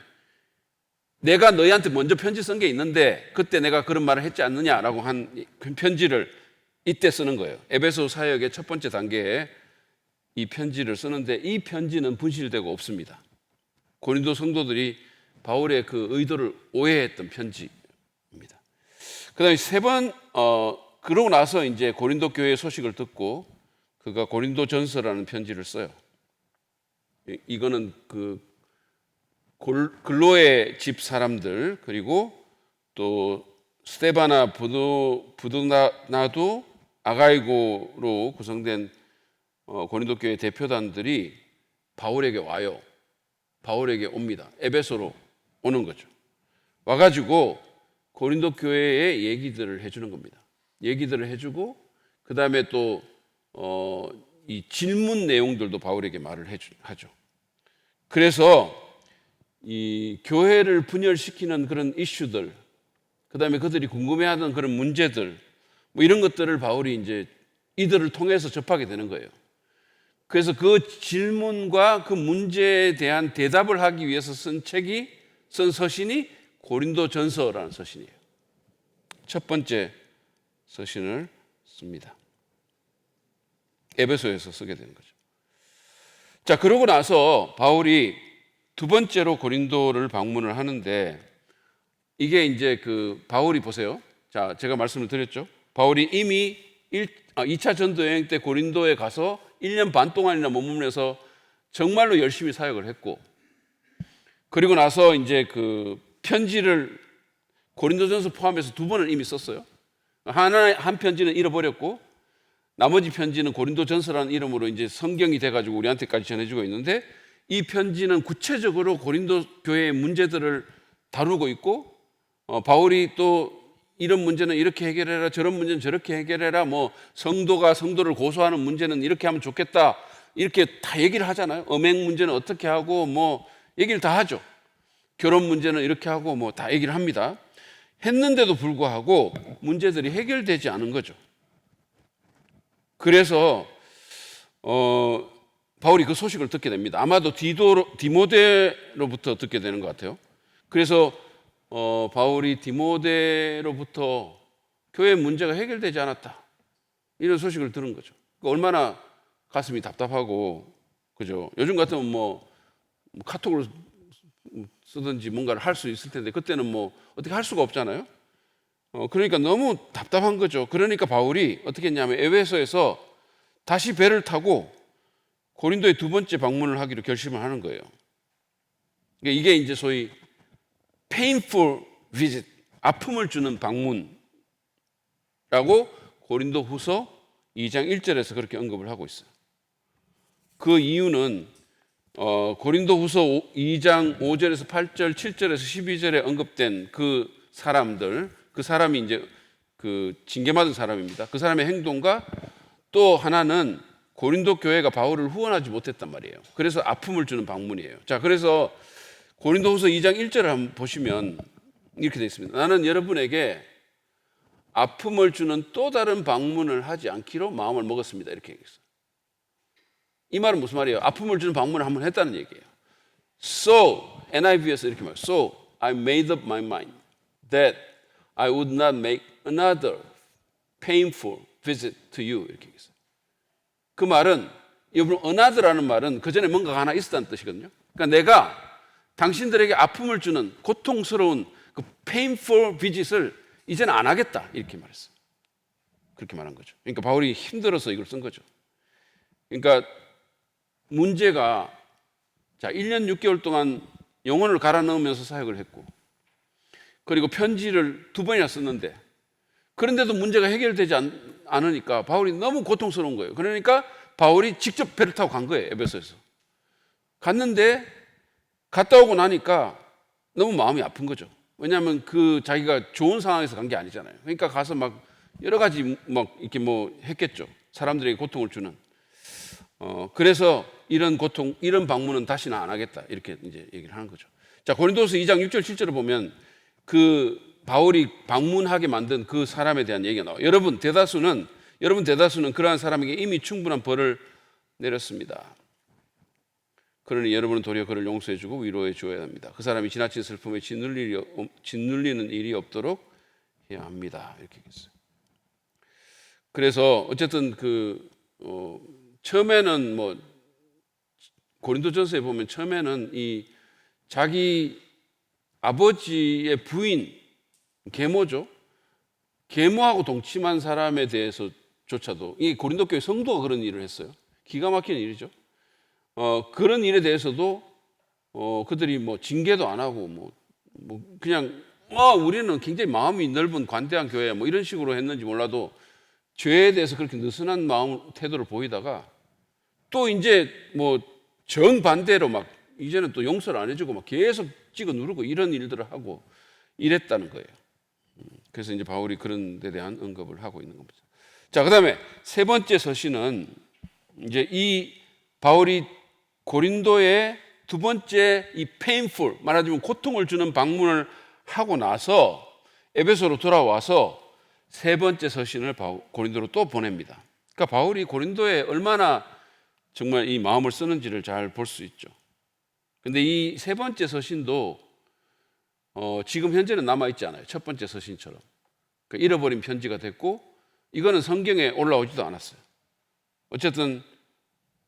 내가 너희한테 먼저 편지 쓴 게 있는데 그때 내가 그런 말을 했지 않느냐라고 한 편지를 이때 쓰는 거예요. 에베소 사역의 첫 번째 단계에 이 편지를 쓰는데 이 편지는 분실되고 없습니다. 고린도 성도들이 바울의 그 의도를 오해했던 편지입니다. 그 다음에 그러고 나서 이제 고린도 교회의 소식을 듣고 그가 고린도 전서라는 편지를 써요. 이거는 그 글로의 집 사람들 그리고 또 스테바나 부도나도 아가이고로 구성된 고린도 교회 대표단들이 바울에게 와요. 바울에게 옵니다. 에베소로 오는 거죠. 와가지고 고린도 교회의 얘기들을 해주는 겁니다. 얘기들을 해주고 그 다음에 또 이 질문 내용들도 바울에게 말을 하죠. 그래서 이 교회를 분열시키는 그런 이슈들, 그 다음에 그들이 궁금해하는 그런 문제들, 뭐 이런 것들을 바울이 이제 이들을 통해서 접하게 되는 거예요. 그래서 그 질문과 그 문제에 대한 대답을 하기 위해서 쓴 서신이 고린도 전서라는 서신이에요. 첫 번째 서신을 씁니다. 에베소에서 쓰게 되는 거죠. 자, 그러고 나서 바울이 두 번째로 고린도를 방문을 하는데 이게 이제 그 바울이 보세요. 자, 제가 말씀을 드렸죠. 바울이 이미 2차 전도 여행 때 고린도에 가서 1년 반 동안이나 머물면서 정말로 열심히 사역을 했고 그리고 나서 이제 그 편지를 고린도전서 포함해서 2번을 이미 썼어요. 한 편지는 잃어버렸고 나머지 편지는 고린도전서라는 이름으로 이제 성경이 돼가지고 우리한테까지 전해지고 있는데 이 편지는 구체적으로 고린도 교회의 문제들을 다루고 있고 바울이 또 이런 문제는 이렇게 해결해라, 저런 문제는 저렇게 해결해라, 뭐 성도가 성도를 고소하는 문제는 이렇게 하면 좋겠다, 이렇게 다 얘기를 하잖아요. 음행 문제는 어떻게 하고 뭐 얘기를 다 하죠. 결혼 문제는 이렇게 하고 뭐 다 얘기를 합니다. 했는데도 불구하고 문제들이 해결되지 않은 거죠. 그래서 바울이 그 소식을 듣게 됩니다. 아마도 디모데로부터 듣게 되는 것 같아요. 그래서 바울이 디모데로부터 교회 문제가 해결되지 않았다, 이런 소식을 들은 거죠. 얼마나 가슴이 답답하고, 그죠? 요즘 같으면 뭐 카톡을 쓰든지 뭔가를 할 수 있을 텐데 그때는 뭐 어떻게 할 수가 없잖아요. 그러니까 너무 답답한 거죠. 그러니까 바울이 어떻게 했냐면 에베소에서 다시 배를 타고 고린도에 두 번째 방문을 하기로 결심을 하는 거예요. 그러니까 이게 이제 소위 painful visit, 아픔을 주는 방문이라고 고린도 후서 2장 1절에서 그렇게 언급을 하고 있어요. 그 이유는 고린도 후서 2장 5절에서 8절, 7절에서 12절에 언급된 그 사람들, 그 사람이 이제 그 징계받은 사람입니다. 그 사람의 행동과 또 하나는 고린도 교회가 바울을 후원하지 못했단 말이에요. 그래서 아픔을 주는 방문이에요. 자, 그래서 고린도후서 2장 1절을 한번 보시면 이렇게 되어 있습니다. 나는 여러분에게 아픔을 주는 또 다른 방문을 하지 않기로 마음을 먹었습니다, 이렇게 얘기했어요. 이 말은 무슨 말이에요? 아픔을 주는 방문을 한번 했다는 얘기예요. So, NIV에서 이렇게 말해요. So, I made up my mind that I would not make another painful visit to you, 이렇게 얘기했어요. 그 말은, 여러분, another라는 말은 그 전에 뭔가가 하나 있었다는 뜻이거든요. 그러니까 내가 당신들에게 아픔을 주는 고통스러운 그 painful visit을 이제는 안 하겠다, 이렇게 말했어요. 그렇게 말한 거죠. 그러니까 바울이 힘들어서 이걸 쓴 거죠. 그러니까 문제가, 자, 1년 6개월 동안 영혼을 갈아 넣으면서 사역을 했고, 그리고 편지를 2번이나 썼는데, 그런데도 문제가 해결되지 않으니까 바울이 너무 고통스러운 거예요. 그러니까 바울이 직접 배를 타고 간 거예요, 에베소에서. 갔는데 갔다 오고 나니까 너무 마음이 아픈 거죠. 왜냐하면 그 자기가 좋은 상황에서 간 게 아니잖아요. 그러니까 가서 막 여러 가지 막 이렇게 뭐 했겠죠. 사람들에게 고통을 주는. 그래서 이런 고통, 이런 방문은 다시는 안 하겠다, 이렇게 이제 얘기를 하는 거죠. 자, 고린도서 2장 6절 7절을 보면 그 바울이 방문하게 만든 그 사람에 대한 얘기가 나와요. 여러분 대다수는 그러한 사람에게 이미 충분한 벌을 내렸습니다. 그러니 여러분은 도리어 그를 용서해주고 위로해 주어야 합니다. 그 사람이 지나친 슬픔에 짓눌리는 일이 없도록 해야 합니다, 이렇게 얘기했어요. 그래서 어쨌든 처음에는 뭐 고린도전서에 보면 처음에는 이 자기 아버지의 부인, 계모죠. 계모하고 동침한 사람에 대해서조차도, 이 고린도 교회 성도가 그런 일을 했어요. 기가 막히는 일이죠. 그런 일에 대해서도 그들이 뭐 징계도 안 하고 뭐 그냥 우리는 굉장히 마음이 넓은 관대한 교회야, 뭐 이런 식으로 했는지 몰라도 죄에 대해서 그렇게 느슨한 태도를 보이다가 또 이제 뭐 정반대로 막 이제는 또 용서를 안 해주고 막 계속 찍어 누르고 이런 일들을 하고 이랬다는 거예요. 그래서 이제 바울이 그런 데 대한 언급을 하고 있는 겁니다. 자, 그다음에 세 번째 서신은 이제 이 바울이 고린도에 두 번째 이 painful, 말하자면 고통을 주는 방문을 하고 나서 에베소로 돌아와서 세 번째 서신을 고린도로 또 보냅니다. 그러니까 바울이 고린도에 얼마나 정말 이 마음을 쓰는지를 잘 볼 수 있죠. 근데 이 세 번째 서신도 지금 현재는 남아있지 않아요. 첫 번째 서신처럼. 그러니까 잃어버린 편지가 됐고, 이거는 성경에 올라오지도 않았어요. 어쨌든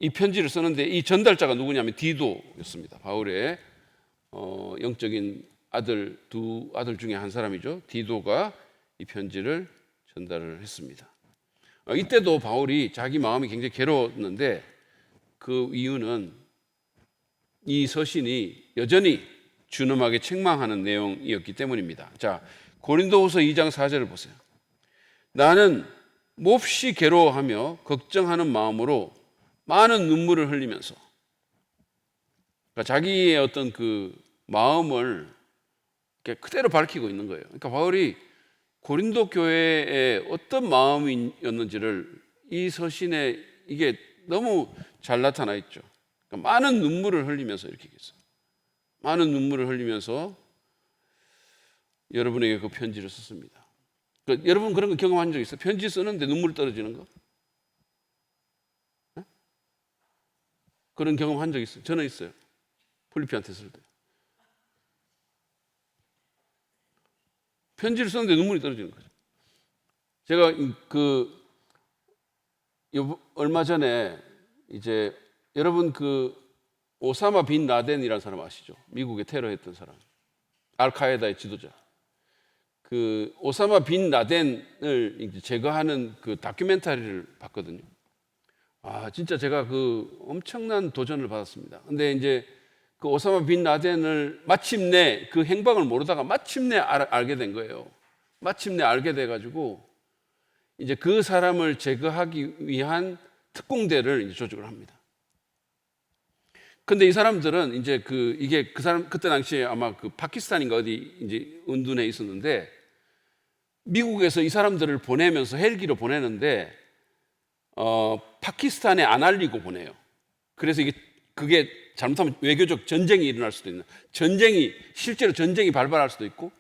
이 편지를 쓰는데 이 전달자가 누구냐면 디도였습니다. 바울의 영적인 두 아들 중에 한 사람이죠. 디도가 이 편지를 전달을 했습니다. 이때도 바울이 자기 마음이 굉장히 괴로웠는데 그 이유는 이 서신이 여전히 준엄하게 책망하는 내용이었기 때문입니다. 자, 고린도후서 2장 4절을 보세요. 나는 몹시 괴로워하며 걱정하는 마음으로 많은 눈물을 흘리면서, 그러니까 자기의 어떤 그 마음을 그대로 밝히고 있는 거예요. 그러니까 바울이 고린도 교회에 어떤 마음이었는지를 이 서신에 이게 너무 잘 나타나 있죠. 그러니까 많은 눈물을 흘리면서 이렇게 얘기했어요. 많은 눈물을 흘리면서 여러분에게 그 편지를 썼습니다. 그러니까 여러분 그런 거 경험한 적 있어요? 편지 쓰는데 눈물 떨어지는 거? 네? 그런 경험 한 적 있어요? 저는 있어요. 필리피한테 쓸 때. 편지를 쓰는데 눈물이 떨어지는 거죠. 제가 얼마 전에 이제 여러분 오사마 빈 라덴이라는 사람 아시죠? 미국에 테러했던 사람. 알카에다의 지도자. 오사마 빈 라덴을 이제 제거하는 다큐멘터리를 봤거든요. 진짜 제가 엄청난 도전을 받았습니다. 근데 이제 오사마 빈 라덴을 마침내 그 행방을 모르다가 마침내 알게 된 거예요. 마침내 알게 돼가지고 이제 그 사람을 제거하기 위한 특공대를 이제 조직을 합니다. 근데 이 사람들은 이제 이게 그 사람 그때 당시에 아마 파키스탄인가 어디 이제 운둔에 있었는데 미국에서 이 사람들을 보내면서 헬기로 보내는데 파키스탄에 안 알리고 보내요. 그래서 그게 잘못하면 외교적 전쟁이 일어날 수도 있는, 실제로 전쟁이 발발할 수도 있고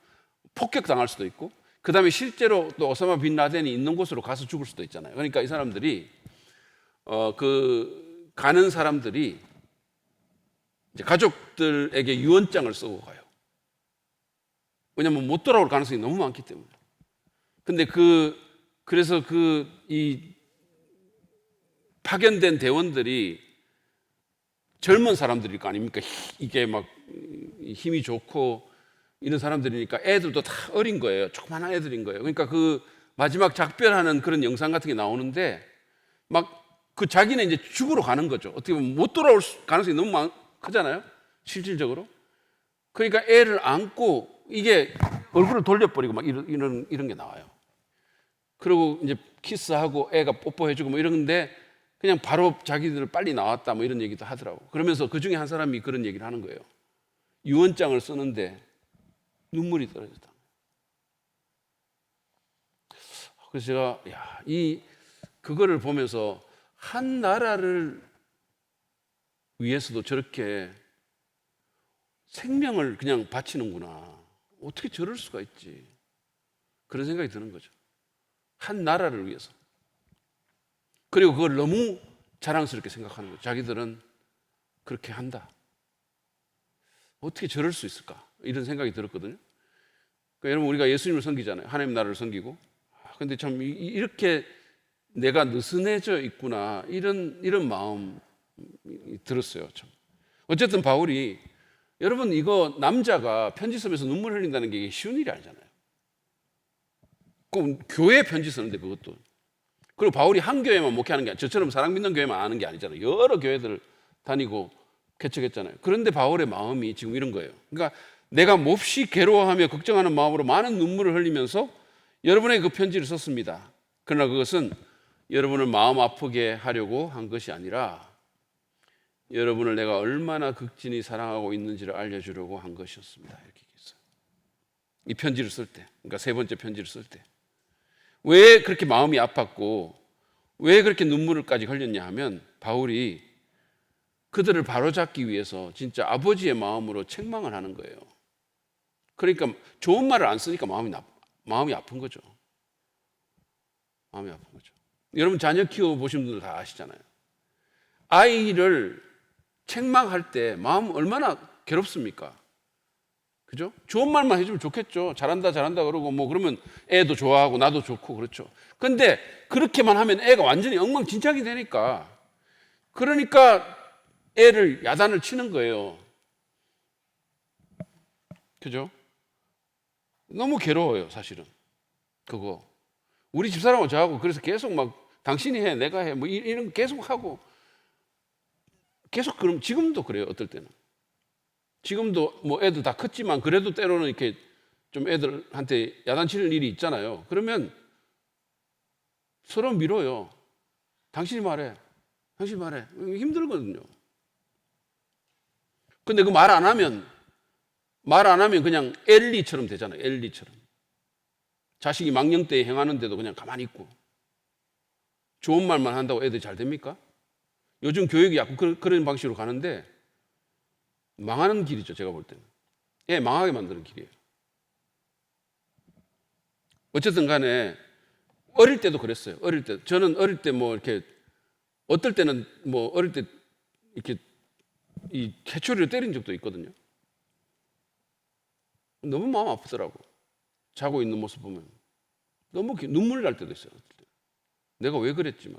폭격당할 수도 있고, 그 다음에 실제로 또 오사마 빈 라덴이 있는 곳으로 가서 죽을 수도 있잖아요. 그러니까 이 사람들이 가는 사람들이 이제 가족들에게 유언장을 쓰고 가요. 왜냐하면 못 돌아올 가능성이 너무 많기 때문에. 근데 그래서 이 파견된 대원들이 젊은 사람들일 거 아닙니까? 이게 막 힘이 좋고 이런 사람들이니까 애들도 다 어린 거예요. 조그만한 애들인 거예요. 그러니까 마지막 작별하는 그런 영상 같은 게 나오는데 막 자기는 이제 죽으러 가는 거죠. 어떻게 보면 못 돌아올 가능성이 너무 크잖아요. 실질적으로. 그러니까 애를 안고 이게 얼굴을 돌려버리고 막 이런 게 나와요. 그리고 이제 키스하고 애가 뽀뽀해주고 뭐 이러는데 그냥 바로 자기들 빨리 나왔다 뭐 이런 얘기도 하더라고. 그러면서 그 중에 한 사람이 그런 얘기를 하는 거예요. 유언장을 쓰는데 눈물이 떨어졌다. 그래서 제가 그거를 보면서 한 나라를 위해서도 저렇게 생명을 그냥 바치는구나. 어떻게 저럴 수가 있지? 그런 생각이 드는 거죠. 한 나라를 위해서. 그리고 그걸 너무 자랑스럽게 생각하는 거죠. 자기들은 그렇게 한다. 어떻게 저럴 수 있을까? 이런 생각이 들었거든요. 그러니까 여러분, 우리가 예수님을 섬기잖아요. 하나님 나라를 섬기고. 근데 참 이렇게 내가 느슨해져 있구나. 이런 마음이 들었어요. 참. 어쨌든 바울이, 여러분, 이거 남자가 편지 쓰면서 눈물 흘린다는 게 쉬운 일이 아니잖아요. 꼭 교회 편지 쓰는데 그것도. 그리고 바울이 한 교회만 목회하는 게 아니라 저처럼 사랑 믿는 교회만 아는 게 아니잖아요. 여러 교회들을 다니고 개척했잖아요. 그런데 바울의 마음이 지금 이런 거예요. 그러니까 내가 몹시 괴로워하며 걱정하는 마음으로 많은 눈물을 흘리면서 여러분에게 그 편지를 썼습니다. 그러나 그것은 여러분을 마음 아프게 하려고 한 것이 아니라 여러분을 내가 얼마나 극진히 사랑하고 있는지를 알려주려고 한 것이었습니다. 이렇게 얘기했어요. 이 편지를 쓸 때, 그러니까 세 번째 편지를 쓸 때. 왜 그렇게 마음이 아팠고 왜 그렇게 눈물을까지 흘렸냐 하면 바울이 그들을 바로잡기 위해서 진짜 아버지의 마음으로 책망을 하는 거예요. 그러니까 좋은 말을 안 쓰니까 마음이 아픈 거죠. 마음이 아픈 거죠. 여러분 자녀 키워보신 분들 다 아시잖아요. 아이를 책망할 때 마음 얼마나 괴롭습니까? 그죠? 좋은 말만 해주면 좋겠죠. 잘한다 그러고 뭐 그러면 애도 좋아하고 나도 좋고 그렇죠. 근데 그렇게만 하면 애가 완전히 엉망진창이 되니까, 그러니까 애를 야단을 치는 거예요. 그죠? 너무 괴로워요, 사실은. 그거. 우리 집사람하고 저하고 그래서 계속 막 당신이 해, 내가 해, 뭐 이런 거 계속 하고, 계속 그럼 지금도 그래요, 어떨 때는. 지금도 뭐 애들 다 컸지만 그래도 때로는 이렇게 좀 애들한테 야단치는 일이 있잖아요. 그러면 서로 밀어요. 당신이 말해. 힘들거든요. 근데 그 말 안 하면 그냥 엘리처럼 되잖아요. 엘리처럼. 자식이 망령되이 행하는데도 그냥 가만히 있고 좋은 말만 한다고 애들이 잘 됩니까? 요즘 교육이 약간 그런 방식으로 가는데 망하는 길이죠. 제가 볼 때는 애 망하게 만드는 길이에요. 어쨌든 간에 어릴 때도 그랬어요. 어릴 때 저는 어릴 때 뭐 이렇게 어떨 때는 뭐 어릴 때 이렇게 이 캐초리를 때린 적도 있거든요. 너무 마음 아프더라고. 자고 있는 모습 보면 너무 눈물 날 때도 있어요. 내가 왜 그랬지만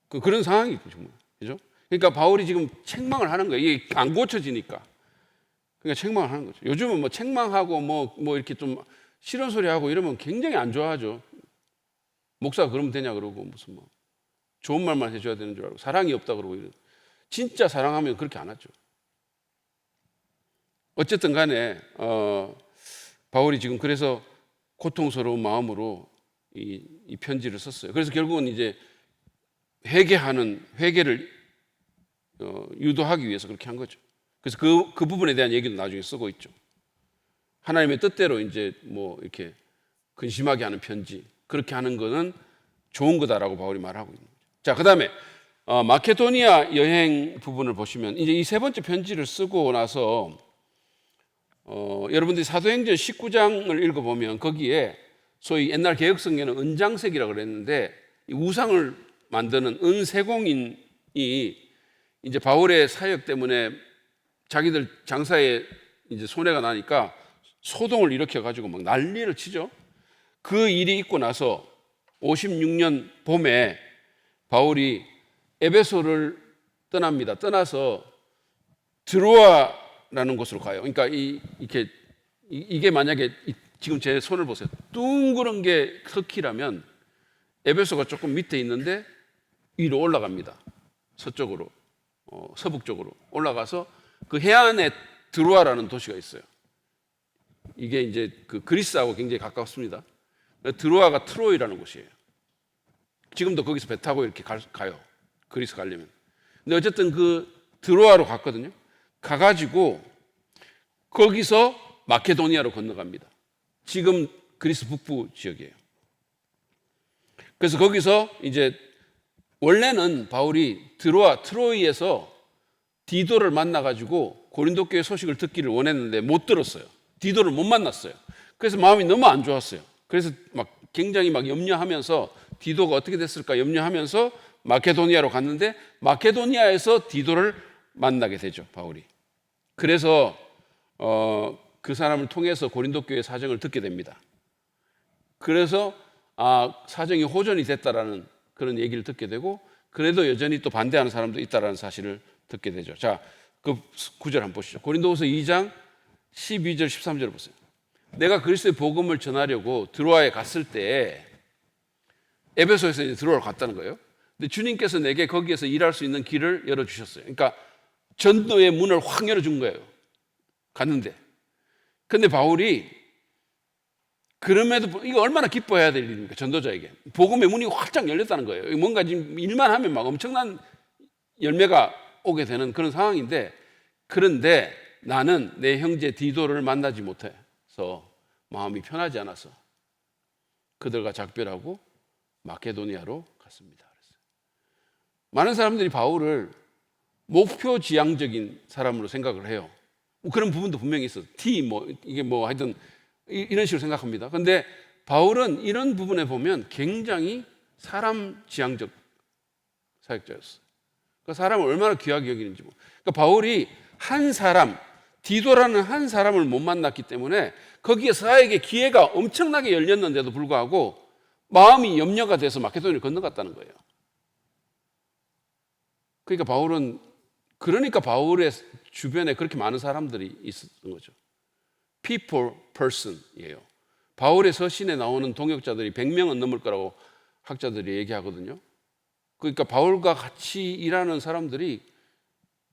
그런 상황이 있고 정말 그죠? 그러니까 바울이 지금 책망을 하는 거예요. 이게 안 고쳐지니까. 그러니까 책망을 하는 거죠. 요즘은 뭐 책망하고 뭐 이렇게 좀 싫은 소리 하고 이러면 굉장히 안 좋아하죠. 목사가 그러면 되냐 그러고 무슨 뭐 좋은 말만 해줘야 되는 줄 알고 사랑이 없다 그러고 이런. 진짜 사랑하면 그렇게 안 하죠. 어쨌든 간에 바울이 지금 그래서 고통스러운 마음으로 이 편지를 썼어요. 그래서 결국은 이제 회개를 유도하기 위해서 그렇게 한 거죠. 그래서 그 부분에 대한 얘기도 나중에 쓰고 있죠. 하나님의 뜻대로 이제 뭐 이렇게 근심하게 하는 편지 그렇게 하는 거는 좋은 거다라고 바울이 말하고 있는 거죠. 자, 그다음에 마케도니아 여행 부분을 보시면 이제 이 세 번째 편지를 쓰고 나서 여러분들이 사도행전 19장을 읽어보면 거기에 소위 옛날 개혁성경에는 은장색이라고 그랬는데 이 우상을 만드는 은세공인이 이제 바울의 사역 때문에 자기들 장사에 이제 손해가 나니까 소동을 일으켜 가지고 막 난리를 치죠. 그 일이 있고 나서 56년 봄에 바울이 에베소를 떠납니다. 떠나서 드로아라는 곳으로 가요. 그러니까 이게 만약에 지금 제 손을 보세요. 둥그런 게 터키라면 에베소가 조금 밑에 있는데 위로 올라갑니다. 서쪽으로, 서북쪽으로 올라가서 그 해안에 드로아라는 도시가 있어요. 이게 이제 그 그리스하고 굉장히 가깝습니다. 드로아가 트로이라는 곳이에요. 지금도 거기서 배 타고 이렇게 가요. 그리스 가려면. 근데 어쨌든 그 드로아로 갔거든요. 가가지고 거기서 마케도니아로 건너갑니다. 지금 그리스 북부 지역이에요. 그래서 거기서 이제 원래는 바울이 트로이에서 디도를 만나가지고 고린도 교회 소식을 듣기를 원했는데 못 들었어요. 디도를 못 만났어요. 그래서 마음이 너무 안 좋았어요. 그래서 막 굉장히 막 염려하면서 디도가 어떻게 됐을까 염려하면서 마케도니아로 갔는데 마케도니아에서 디도를 만나게 되죠, 바울이. 그래서 그 사람을 통해서 고린도 교회 사정을 듣게 됩니다. 그래서 사정이 호전이 됐다라는 그런 얘기를 듣게 되고 그래도 여전히 또 반대하는 사람도 있다라는 사실을 듣게 되죠. 자, 그 구절 한번 보시죠. 고린도후서 2장 12절 13절 보세요. 내가 그리스도의 복음을 전하려고 드로아에 갔을 때 에베소에서 이제 드로아로 갔다는 거예요. 근데 주님께서 내게 거기에서 일할 수 있는 길을 열어주셨어요. 그러니까 전도의 문을 확 열어준 거예요. 갔는데. 근데 바울이 그럼에도 이거 얼마나 기뻐해야 될 일입니까? 전도자에게. 복음의 문이 활짝 열렸다는 거예요. 뭔가 지금 일만 하면 막 엄청난 열매가 오게 되는 그런 상황인데 그런데 나는 내 형제 디도를 만나지 못해서 마음이 편하지 않아서 그들과 작별하고 마케도니아로 갔습니다. 많은 사람들이 바울을 목표 지향적인 사람으로 생각을 해요. 그런 부분도 분명히 있어요. 이게 하여튼 이런 식으로 생각합니다. 그런데 바울은 이런 부분에 보면 굉장히 사람 지향적 사역자였어요. 그 사람을 얼마나 귀하게 여기는지. 그러니까 바울이 한 사람, 디도라는 한 사람을 못 만났기 때문에 거기에 사역의 기회가 엄청나게 열렸는데도 불구하고 마음이 염려가 돼서 마케도니아를 건너갔다는 거예요. 그러니까 바울의 주변에 그렇게 많은 사람들이 있었던 거죠. people, person이에요. 바울의 서신에 나오는 동역자들이 100명은 넘을 거라고 학자들이 얘기하거든요. 그러니까 바울과 같이 일하는 사람들이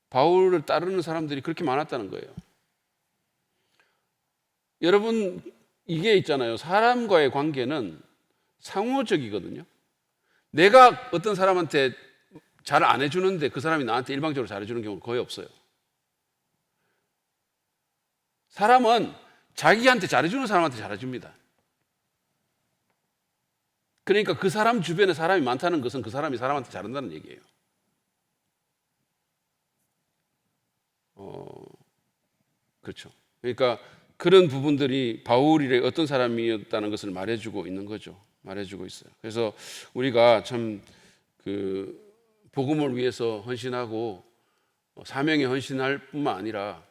바울을 따르는 사람들이 그렇게 많았다는 거예요. 여러분 이게 있잖아요. 사람과의 관계는 상호적이거든요. 내가 어떤 사람한테 잘 안 해주는데 그 사람이 나한테 일방적으로 잘해주는 경우는 거의 없어요. 사람은 자기한테 잘해주는 사람한테 잘해줍니다. 그러니까 그 사람 주변에 사람이 많다는 것은 그 사람이 사람한테 잘한다는 얘기예요. 그렇죠. 그러니까 그런 부분들이 바울이 어떤 사람이었다는 것을 말해주고 있는 거죠. 말해주고 있어요. 그래서 우리가 참 그 복음을 위해서 헌신하고 사명에 헌신할 뿐만 아니라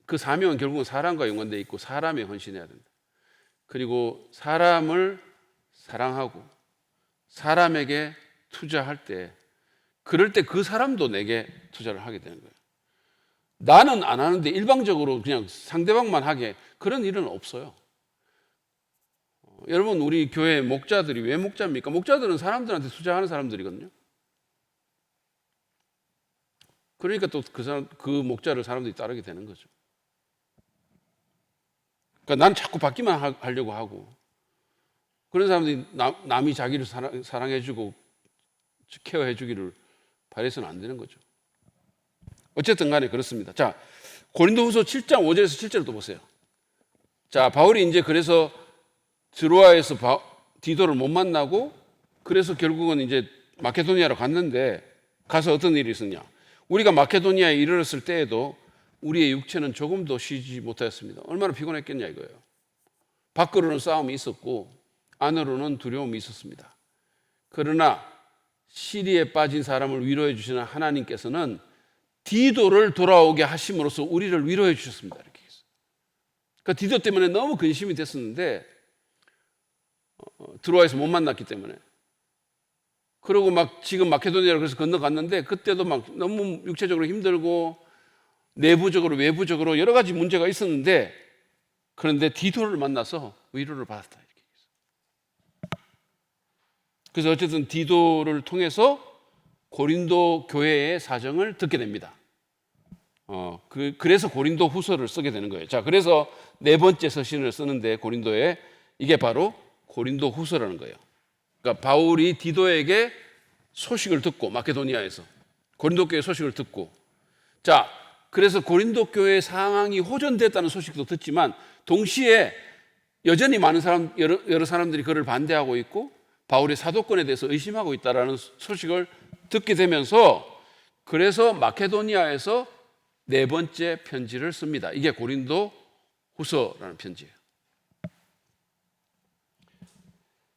그 사명은 결국은 사람과 연관되어 있고 사람에 헌신해야 된다. 그리고 사람을 사랑하고 사람에게 투자할 때 그럴 때 그 사람도 내게 투자를 하게 되는 거예요. 나는 안 하는데 일방적으로 그냥 상대방만 하게 그런 일은 없어요. 여러분 우리 교회 목자들이 왜 목자입니까? 목자들은 사람들한테 투자하는 사람들이거든요. 그러니까 또 그 목자를 사람들이 따르게 되는 거죠. 그러니까 난 자꾸 받기만 하려고 하고 그런 사람들이 남이 자기를 사랑해주고 케어해주기를 바라서는 안 되는 거죠. 어쨌든 간에 그렇습니다. 자, 고린도후서 7장 5절에서 7절을 또 보세요. 자, 바울이 이제 그래서 드로아에서 디도를 못 만나고 그래서 결국은 이제 마케도니아로 갔는데 가서 어떤 일이 있었냐? 우리가 마케도니아에 이르렀을 때에도 우리의 육체는 조금도 쉬지 못하였습니다. 얼마나 피곤했겠냐 이거예요. 밖으로는 싸움이 있었고 안으로는 두려움이 있었습니다. 그러나 시리에 빠진 사람을 위로해 주시는 하나님께서는 디도를 돌아오게 하심으로써 우리를 위로해 주셨습니다. 이렇게 했어요. 그러니까 디도 때문에 너무 근심이 됐었는데 드로아에서 못 만났기 때문에 그리고 막 지금 마케도니아로 그래서 건너갔는데 그때도 막 너무 육체적으로 힘들고 내부적으로 외부적으로 여러 가지 문제가 있었는데 그런데 디도를 만나서 위로를 받았다. 이렇게 했어요. 그래서 어쨌든 디도를 통해서 고린도 교회의 사정을 듣게 됩니다. 그래서 고린도 후서를 쓰게 되는 거예요. 자, 그래서 네 번째 서신을 쓰는데 고린도에 이게 바로 고린도 후서라는 거예요. 그러니까 바울이 디도에게 소식을 듣고 마케도니아에서 고린도 교회 소식을 듣고 자, 그래서 고린도 교회 상황이 호전됐다는 소식도 듣지만 동시에 여전히 많은 여러 사람들이 그를 반대하고 있고 바울의 사도권에 대해서 의심하고 있다라는 소식을 듣게 되면서 그래서 마케도니아에서 네 번째 편지를 씁니다. 이게 고린도 후서라는 편지예요.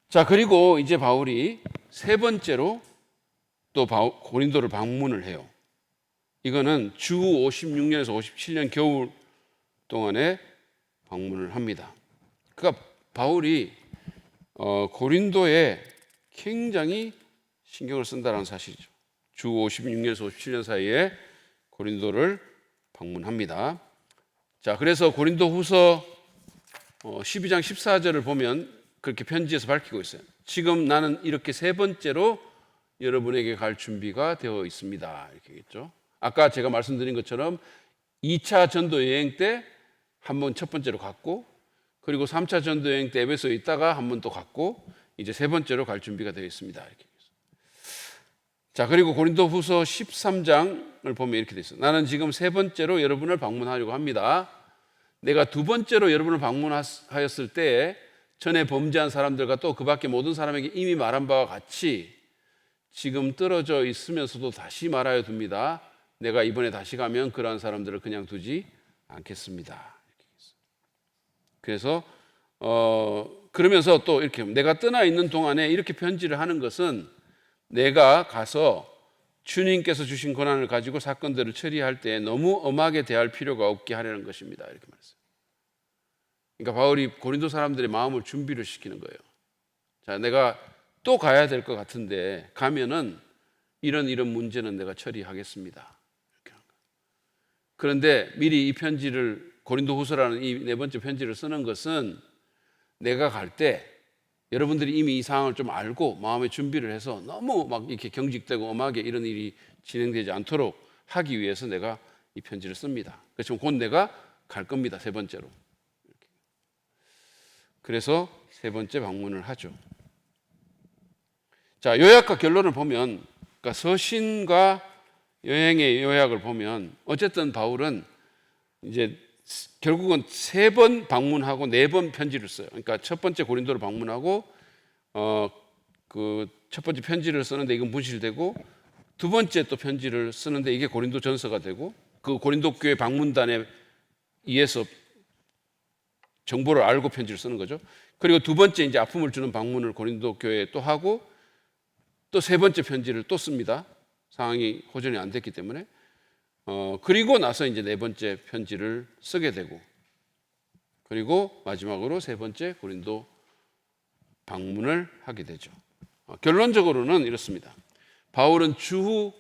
자, 그리고 이제 바울이 세 번째로 또 고린도를 방문을 해요. 이거는 주 56년에서 57년 겨울 동안에 방문을 합니다. 그러니까 바울이 고린도에 굉장히 신경을 쓴다는 사실이죠. 주 56년에서 57년 사이에 고린도를 방문합니다. 자, 그래서 고린도 후서 12장 14절을 보면 그렇게 편지에서 밝히고 있어요. 지금 나는 이렇게 세 번째로 여러분에게 갈 준비가 되어 있습니다. 이렇게 했죠. 아까 제가 말씀드린 것처럼 2차 전도 여행 때 한 번 첫 번째로 갔고 그리고 3차 전도 여행 때 에베소에 있다가 한 번 또 갔고 이제 세 번째로 갈 준비가 되어 있습니다. 이렇게. 자, 그리고 고린도 후서 13장을 보면 이렇게 되어 있어요. 나는 지금 세 번째로 여러분을 방문하려고 합니다. 내가 두 번째로 여러분을 방문하였을 때 전에 범죄한 사람들과 또 그 밖에 모든 사람에게 이미 말한 바와 같이 지금 떨어져 있으면서도 다시 말하여 둡니다. 내가 이번에 다시 가면 그러한 사람들을 그냥 두지 않겠습니다. 그래서 그러면서 또 이렇게 내가 떠나 있는 동안에 이렇게 편지를 하는 것은 내가 가서 주님께서 주신 권한을 가지고 사건들을 처리할 때 너무 엄하게 대할 필요가 없게 하려는 것입니다. 이렇게 말했어요. 그러니까 바울이 고린도 사람들의 마음을 준비를 시키는 거예요. 자, 내가 또 가야 될 것 같은데 가면은 이런 문제는 내가 처리하겠습니다. 이렇게 하는 거예요. 그런데 미리 이 편지를 고린도 후서라는 이 네 번째 편지를 쓰는 것은 내가 갈 때 여러분들이 이미 이 상황을 좀 알고 마음의 준비를 해서 너무 막 이렇게 경직되고 엄하게 이런 일이 진행되지 않도록 하기 위해서 내가 이 편지를 씁니다. 그래서 곧 내가 갈 겁니다. 세 번째로. 이렇게. 그래서 세 번째 방문을 하죠. 자, 요약과 결론을 보면 그러니까 서신과 여행의 요약을 보면 어쨌든 바울은 이제 결국은 3번 방문하고 4번 편지를 써요. 그러니까 첫 번째 고린도를 방문하고 그 첫 번째 편지를 쓰는데 이건 분실되고, 두 번째 또 편지를 쓰는데 이게 고린도 전서가 되고, 그 고린도 교회 방문단에 의해서 정보를 알고 편지를 쓰는 거죠. 그리고 두 번째 이제 아픔을 주는 방문을 고린도 교회에 또 하고, 또 3번째 편지를 또 씁니다. 상황이 호전이 안 됐기 때문에. 그리고 나서 이제 4번째 편지를 쓰게 되고, 그리고 마지막으로 3번째 고린도 방문을 하게 되죠. 결론적으로는 이렇습니다. 바울은 주후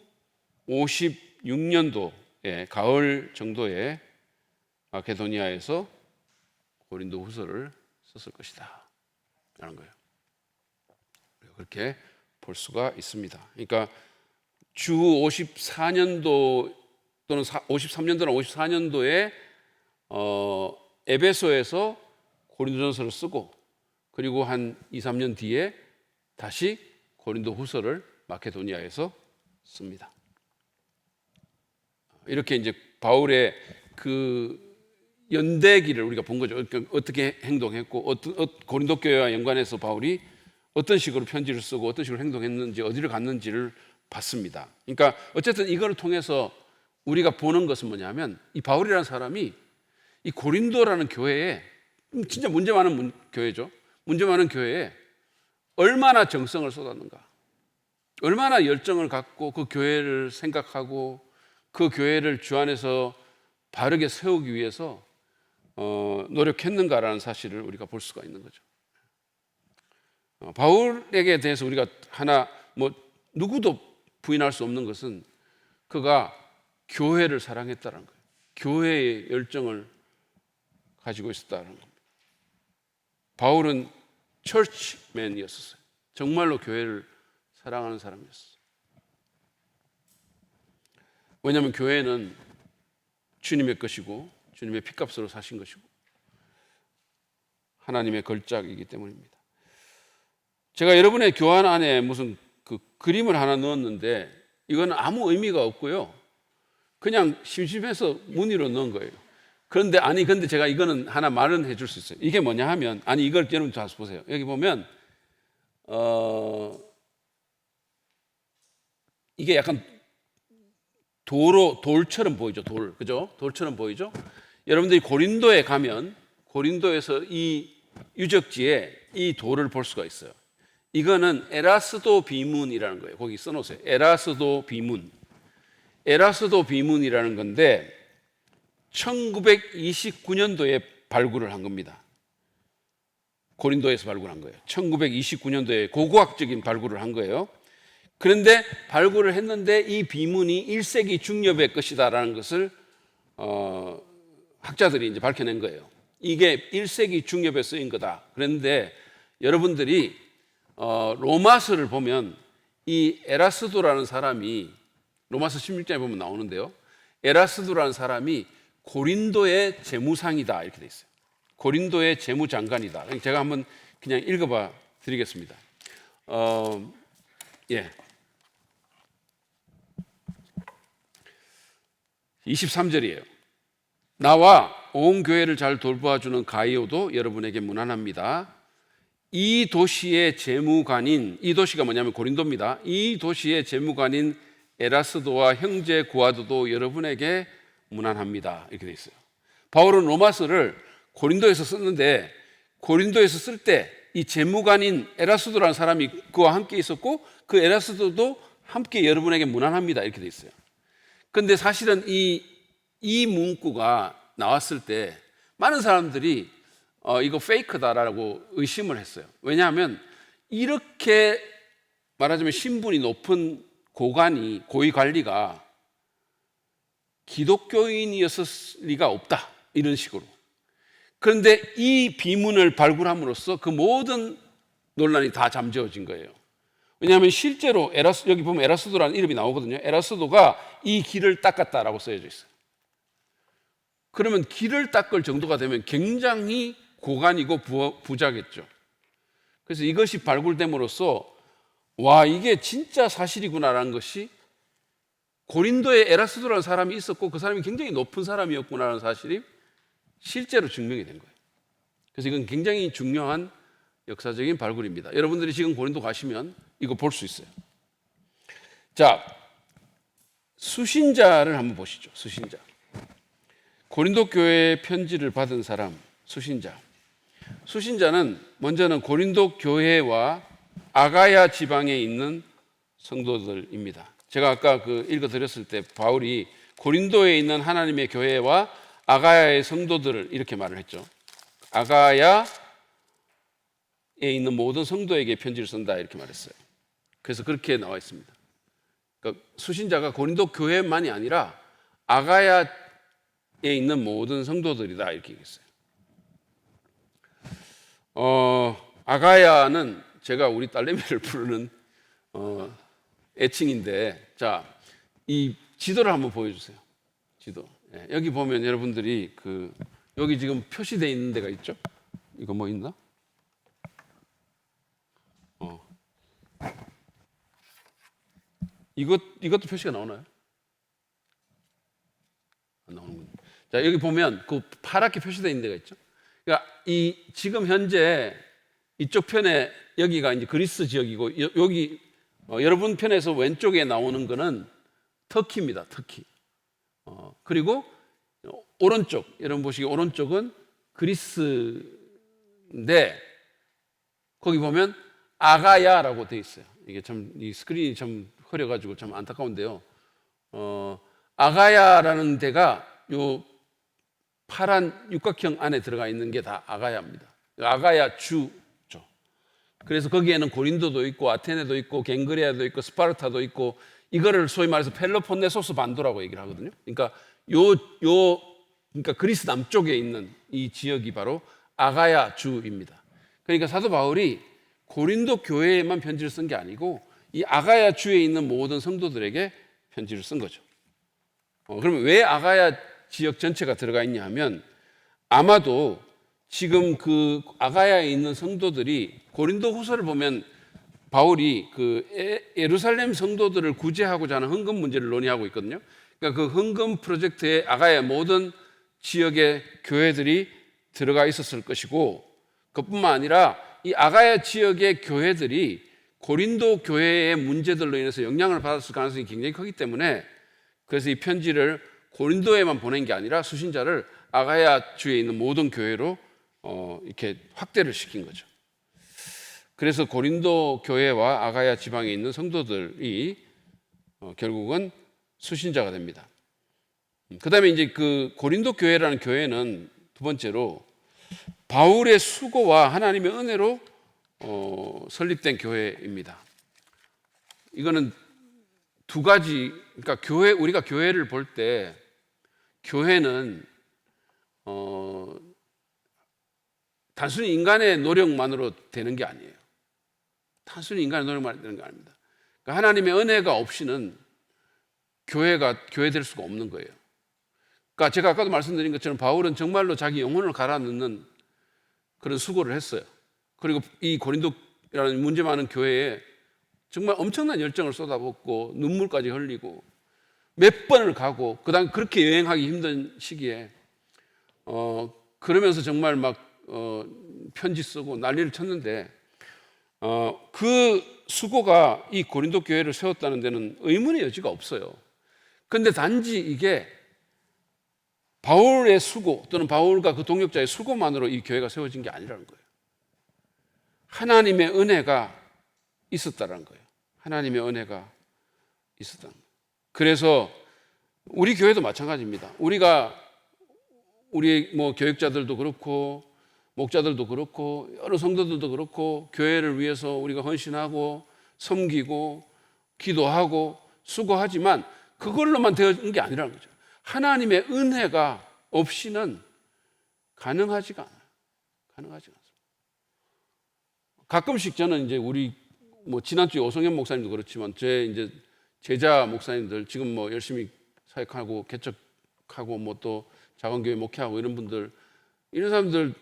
56년도에 가을 정도에 마케도니아에서 고린도 후서를 썼을 것이다 라는 거예요. 그렇게 볼 수가 있습니다. 그러니까 주후 54년도 또는 53년도나 54년도에 에베소에서 고린도전서를 쓰고, 그리고 한 2, 3년 뒤에 다시 고린도 후서를 마케도니아에서 씁니다. 이렇게 이제 바울의 그 연대기를 우리가 본 거죠. 그러니까 어떻게 행동했고, 고린도 교회와 연관해서 바울이 어떤 식으로 편지를 쓰고 어떤 식으로 행동했는지, 어디를 갔는지를 봤습니다. 그러니까 어쨌든 이걸 통해서 우리가 보는 것은 뭐냐면, 이 바울이라는 사람이 이 고린도라는 교회에, 진짜 문제 많은 교회죠. 문제 많은 교회에 얼마나 정성을 쏟았는가, 얼마나 열정을 갖고 그 교회를 생각하고 그 교회를 주 안에서 바르게 세우기 위해서 노력했는가라는 사실을 우리가 볼 수가 있는 거죠. 바울에게 대해서 우리가 하나 누구도 부인할 수 없는 것은 그가 교회를 사랑했다는 거예요. 교회의 열정을 가지고 있었다는 겁니다. 바울은 처치맨이었어요. 정말로 교회를 사랑하는 사람이었어요. 왜냐하면 교회는 주님의 것이고 주님의 피값으로 사신 것이고 하나님의 걸작이기 때문입니다. 제가 여러분의 교환 안에 무슨 그 그림을 하나 넣었는데 이거는 아무 의미가 없고요. 그냥 심심해서 무늬로 넣은 거예요. 근데 제가 이거는 하나 말은 해줄 수 있어요. 이게 뭐냐 하면, 이걸 여러분 잘 보세요. 여기 보면 이게 약간 돌처럼 보이죠. 그죠? 돌처럼 보이죠? 여러분들이 고린도에 가면 고린도에서 이 유적지에 이 돌을 볼 수가 있어요. 이거는 에라스도 비문이라는 거예요. 거기 써놓으세요. 에라스도 비문. 에라스도 비문이라는 건데 1929년도에 발굴을 한 겁니다. 고린도에서 발굴한 거예요. 1929년도에 고고학적인 발굴을 한 거예요. 그런데 발굴을 했는데 이 비문이 1세기 중엽의 것이다라는 것을 학자들이 이제 밝혀낸 거예요. 이게 1세기 중엽에 쓰인 거다. 그런데 여러분들이 로마서를 보면 이 에라스도라는 사람이, 로마서 16장에 보면 나오는데요, 에라스도라는 사람이 고린도의 재무상이다 이렇게 돼 있어요. 고린도의 재무장관이다. 제가 한번 그냥 읽어봐 드리겠습니다. 23절이에요. 나와 온 교회를 잘 돌봐주는 가이오도 여러분에게 문안합니다. 이 도시의 재무관인, 이 도시가 뭐냐면 고린도입니다. 이 도시의 재무관인 에라스도와 형제 구아도도 여러분에게 문안합니다. 이렇게 돼 있어요. 바울은 로마서를 고린도에서 썼는데, 고린도에서 쓸 때 이 재무관인 에라스도라는 사람이 그와 함께 있었고, 그 에라스도도 함께 여러분에게 문안합니다. 이렇게 돼 있어요. 근데 사실은 이 문구가 나왔을 때 많은 사람들이 이거 페이크다라고 의심을 했어요. 왜냐하면 이렇게 말하자면 신분이 높은 고위 관리가 기독교인이었을 리가 없다, 이런 식으로. 그런데 이 비문을 발굴함으로써 그 모든 논란이 다 잠재워진 거예요. 왜냐하면 실제로 여기 보면 에라스도라는 이름이 나오거든요. 에라스도가 이 길을 닦았다라고 써져 있어요. 그러면 길을 닦을 정도가 되면 굉장히 고관이고 부자겠죠. 그래서 이것이 발굴됨으로써 와, 이게 진짜 사실이구나라는 것이, 고린도에 에라스도라는 사람이 있었고 그 사람이 굉장히 높은 사람이었구나라는 사실이 실제로 증명이 된 거예요. 그래서 이건 굉장히 중요한 역사적인 발굴입니다. 여러분들이 지금 고린도 가시면 이거 볼 수 있어요. 자, 수신자를 한번 보시죠. 수신자. 고린도 교회의 편지를 받은 사람, 수신자. 수신자는 먼저는 고린도 교회와 아가야 지방에 있는 성도들입니다. 제가 아까 읽어드렸을 때 바울이 고린도에 있는 하나님의 교회와 아가야의 성도들을 이렇게 말을 했죠. 아가야에 있는 모든 성도에게 편지를 쓴다 이렇게 말했어요. 그래서 그렇게 나와 있습니다. 그러니까 수신자가 고린도 교회만이 아니라 아가야에 있는 모든 성도들이다 이렇게 얘기했어요. 아가야는 제가 우리 딸내미를 부르는 애칭인데, 자, 이 지도를 한번 보여주세요. 지도. 예, 여기 보면 여러분들이 여기 지금 표시되어 있는 데가 있죠? 이거 뭐 있나? 이것도 표시가 나오나요? 안 나오는군요. 자, 여기 보면 파랗게 표시되어 있는 데가 있죠? 그러니까 지금 현재 이쪽 편에 여기가 이제 그리스 지역이고 여기 여러분 편에서 왼쪽에 나오는 거는 터키입니다. 터키. 그리고 오른쪽, 여러분 보시기 오른쪽은 그리스인데 거기 보면 아가야라고 되어 있어요. 이게 참 이 스크린이 좀 흐려가지고 참 안타까운데요. 아가야라는 데가 요 파란 육각형 안에 들어가 있는 게 다 아가야입니다. 아가야 주죠. 그래서 거기에는 고린도도 있고 아테네도 있고 갱그레아도 있고 스파르타도 있고 이거를 소위 말해서 펠로폰네소스 반도라고 얘기를 하거든요. 그러니까 그러니까 그리스 남쪽에 있는 이 지역이 바로 아가야 주입니다. 그러니까 사도 바울이 고린도 교회에만 편지를 쓴 게 아니고 이 아가야 주에 있는 모든 성도들에게 편지를 쓴 거죠. 그러면 왜 아가야 지역 전체가 들어가 있냐 하면 아마도 지금 아가야에 있는 성도들이 고린도 후서를 보면 바울이 예루살렘 성도들을 구제하고자 하는 헌금 문제를 논의하고 있거든요. 그러니까 그 헌금 프로젝트에 아가야 모든 지역의 교회들이 들어가 있었을 것이고, 그뿐만 아니라 이 아가야 지역의 교회들이 고린도 교회의 문제들로 인해서 영향을 받았을 가능성이 굉장히 크기 때문에 그래서 이 편지를 고린도에만 보낸 게 아니라 수신자를 아가야 주에 있는 모든 교회로 이렇게 확대를 시킨 거죠. 그래서 고린도 교회와 아가야 지방에 있는 성도들이 결국은 수신자가 됩니다. 그 다음에 이제 고린도 교회라는 교회는 두 번째로 바울의 수고와 하나님의 은혜로 설립된 교회입니다. 이거는 두 가지, 그러니까 우리가 교회를 볼 때 교회는 단순히 인간의 노력만으로 되는 게 아니에요. 단순히 인간의 노력만 되는 게 아닙니다. 그러니까 하나님의 은혜가 없이는 교회가 교회 될 수가 없는 거예요. 그러니까 제가 아까도 말씀드린 것처럼 바울은 정말로 자기 영혼을 갈아 넣는 그런 수고를 했어요. 그리고 이 고린도라는 문제 많은 교회에 정말 엄청난 열정을 쏟아붓고 눈물까지 흘리고 몇 번을 가고 그다음 그렇게 여행하기 힘든 시기에 그러면서 정말 편지 쓰고 난리를 쳤는데 그 수고가 이 고린도 교회를 세웠다는 데는 의문의 여지가 없어요. 그런데 단지 이게 바울의 수고 또는 바울과 그 동역자의 수고만으로 이 교회가 세워진 게 아니라는 거예요. 하나님의 은혜가 있었다는 거예요. 하나님의 은혜가 있었다는 거예요. 그래서 우리 교회도 마찬가지입니다. 우리 교육자들도 그렇고 목자들도 그렇고 여러 성도들도 그렇고 교회를 위해서 우리가 헌신하고 섬기고 기도하고 수고하지만 그걸로만 되어진 게 아니라는 거죠. 하나님의 은혜가 없이는 가능하지가 않아요. 가능하지가 않습니다. 가끔씩 저는 이제 지난주에 오성현 목사님도 그렇지만 제 이제 제자 목사님들 지금 열심히 사역하고 개척하고 또 작은 교회 목회하고 이런 사람들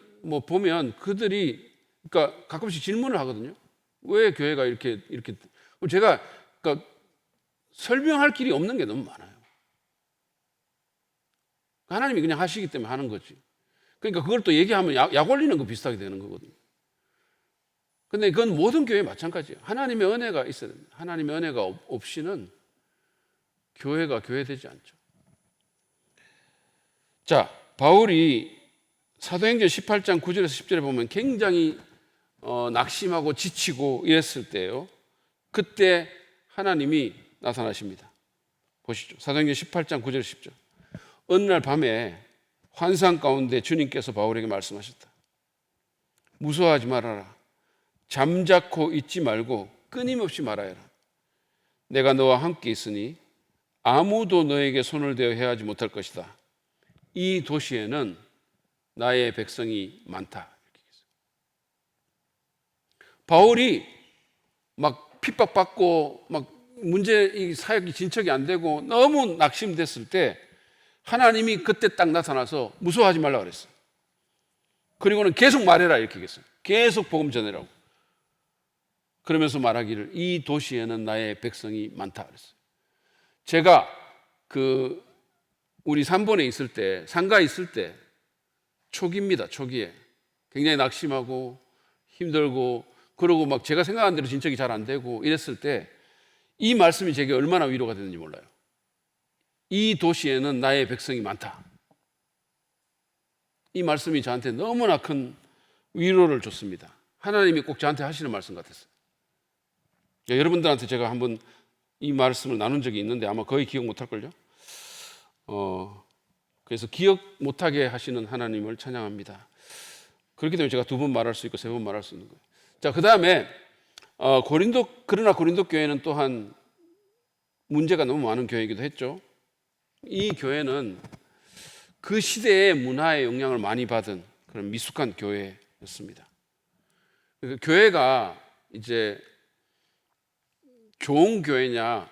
보면 그들이 그러니까 가끔씩 질문을 하거든요. 왜 교회가 이렇게 제가 그러니까 설명할 길이 없는 게 너무 많아요. 하나님이 그냥 하시기 때문에 하는 거지. 그러니까 그걸 또 얘기하면 약 올리는 거 비슷하게 되는 거거든요. 근데 그건 모든 교회에 마찬가지예요. 하나님의 은혜가 있어야 됩니다. 하나님의 은혜가 없이는 교회가 교회되지 않죠. 자, 바울이 사도행전 18장 9절에서 10절에 보면 굉장히 낙심하고 지치고 이랬을 때요. 그때 하나님이 나타나십니다. 보시죠. 사도행전 18장 9절 10절. 어느 날 밤에 환상 가운데 주님께서 바울에게 말씀하셨다. 무서워하지 말아라. 잠자코 있지 말고 끊임없이 말하여라. 내가 너와 함께 있으니 아무도 너에게 손을 대어 해하지 못할 것이다. 이 도시에는 나의 백성이 많다. 바울이 막 핍박받고 막 이 사역이 진척이 안 되고 너무 낙심됐을 때 하나님이 그때 딱 나타나서 무서워하지 말라고 그랬어요. 그리고는 계속 말해라 이렇게 얘기했어요. 계속 복음 전해라고. 그러면서 말하기를 이 도시에는 나의 백성이 많다 그랬어요. 제가 우리 산본에 있을 때, 상가에 있을 때 초기입니다. 초기에 굉장히 낙심하고 힘들고 그러고 막 제가 생각한 대로 진척이 잘 안 되고 이랬을 때 이 말씀이 제게 얼마나 위로가 되는지 몰라요. 이 도시에는 나의 백성이 많다. 이 말씀이 저한테 너무나 큰 위로를 줬습니다. 하나님이 꼭 저한테 하시는 말씀 같았어요. 여러분들한테 제가 한번 이 말씀을 나눈 적이 있는데 아마 거의 기억 못할걸요. 그래서 기억 못하게 하시는 하나님을 찬양합니다. 그렇기 때문에 제가 2번 말할 수 있고 3번 말할 수 있는 거예요. 자, 그 다음에 그러나 고린도 교회는 또한 문제가 너무 많은 교회이기도 했죠. 이 교회는 그 시대의 문화의 영향을 많이 받은 그런 미숙한 교회였습니다. 교회가 이제 좋은 교회냐,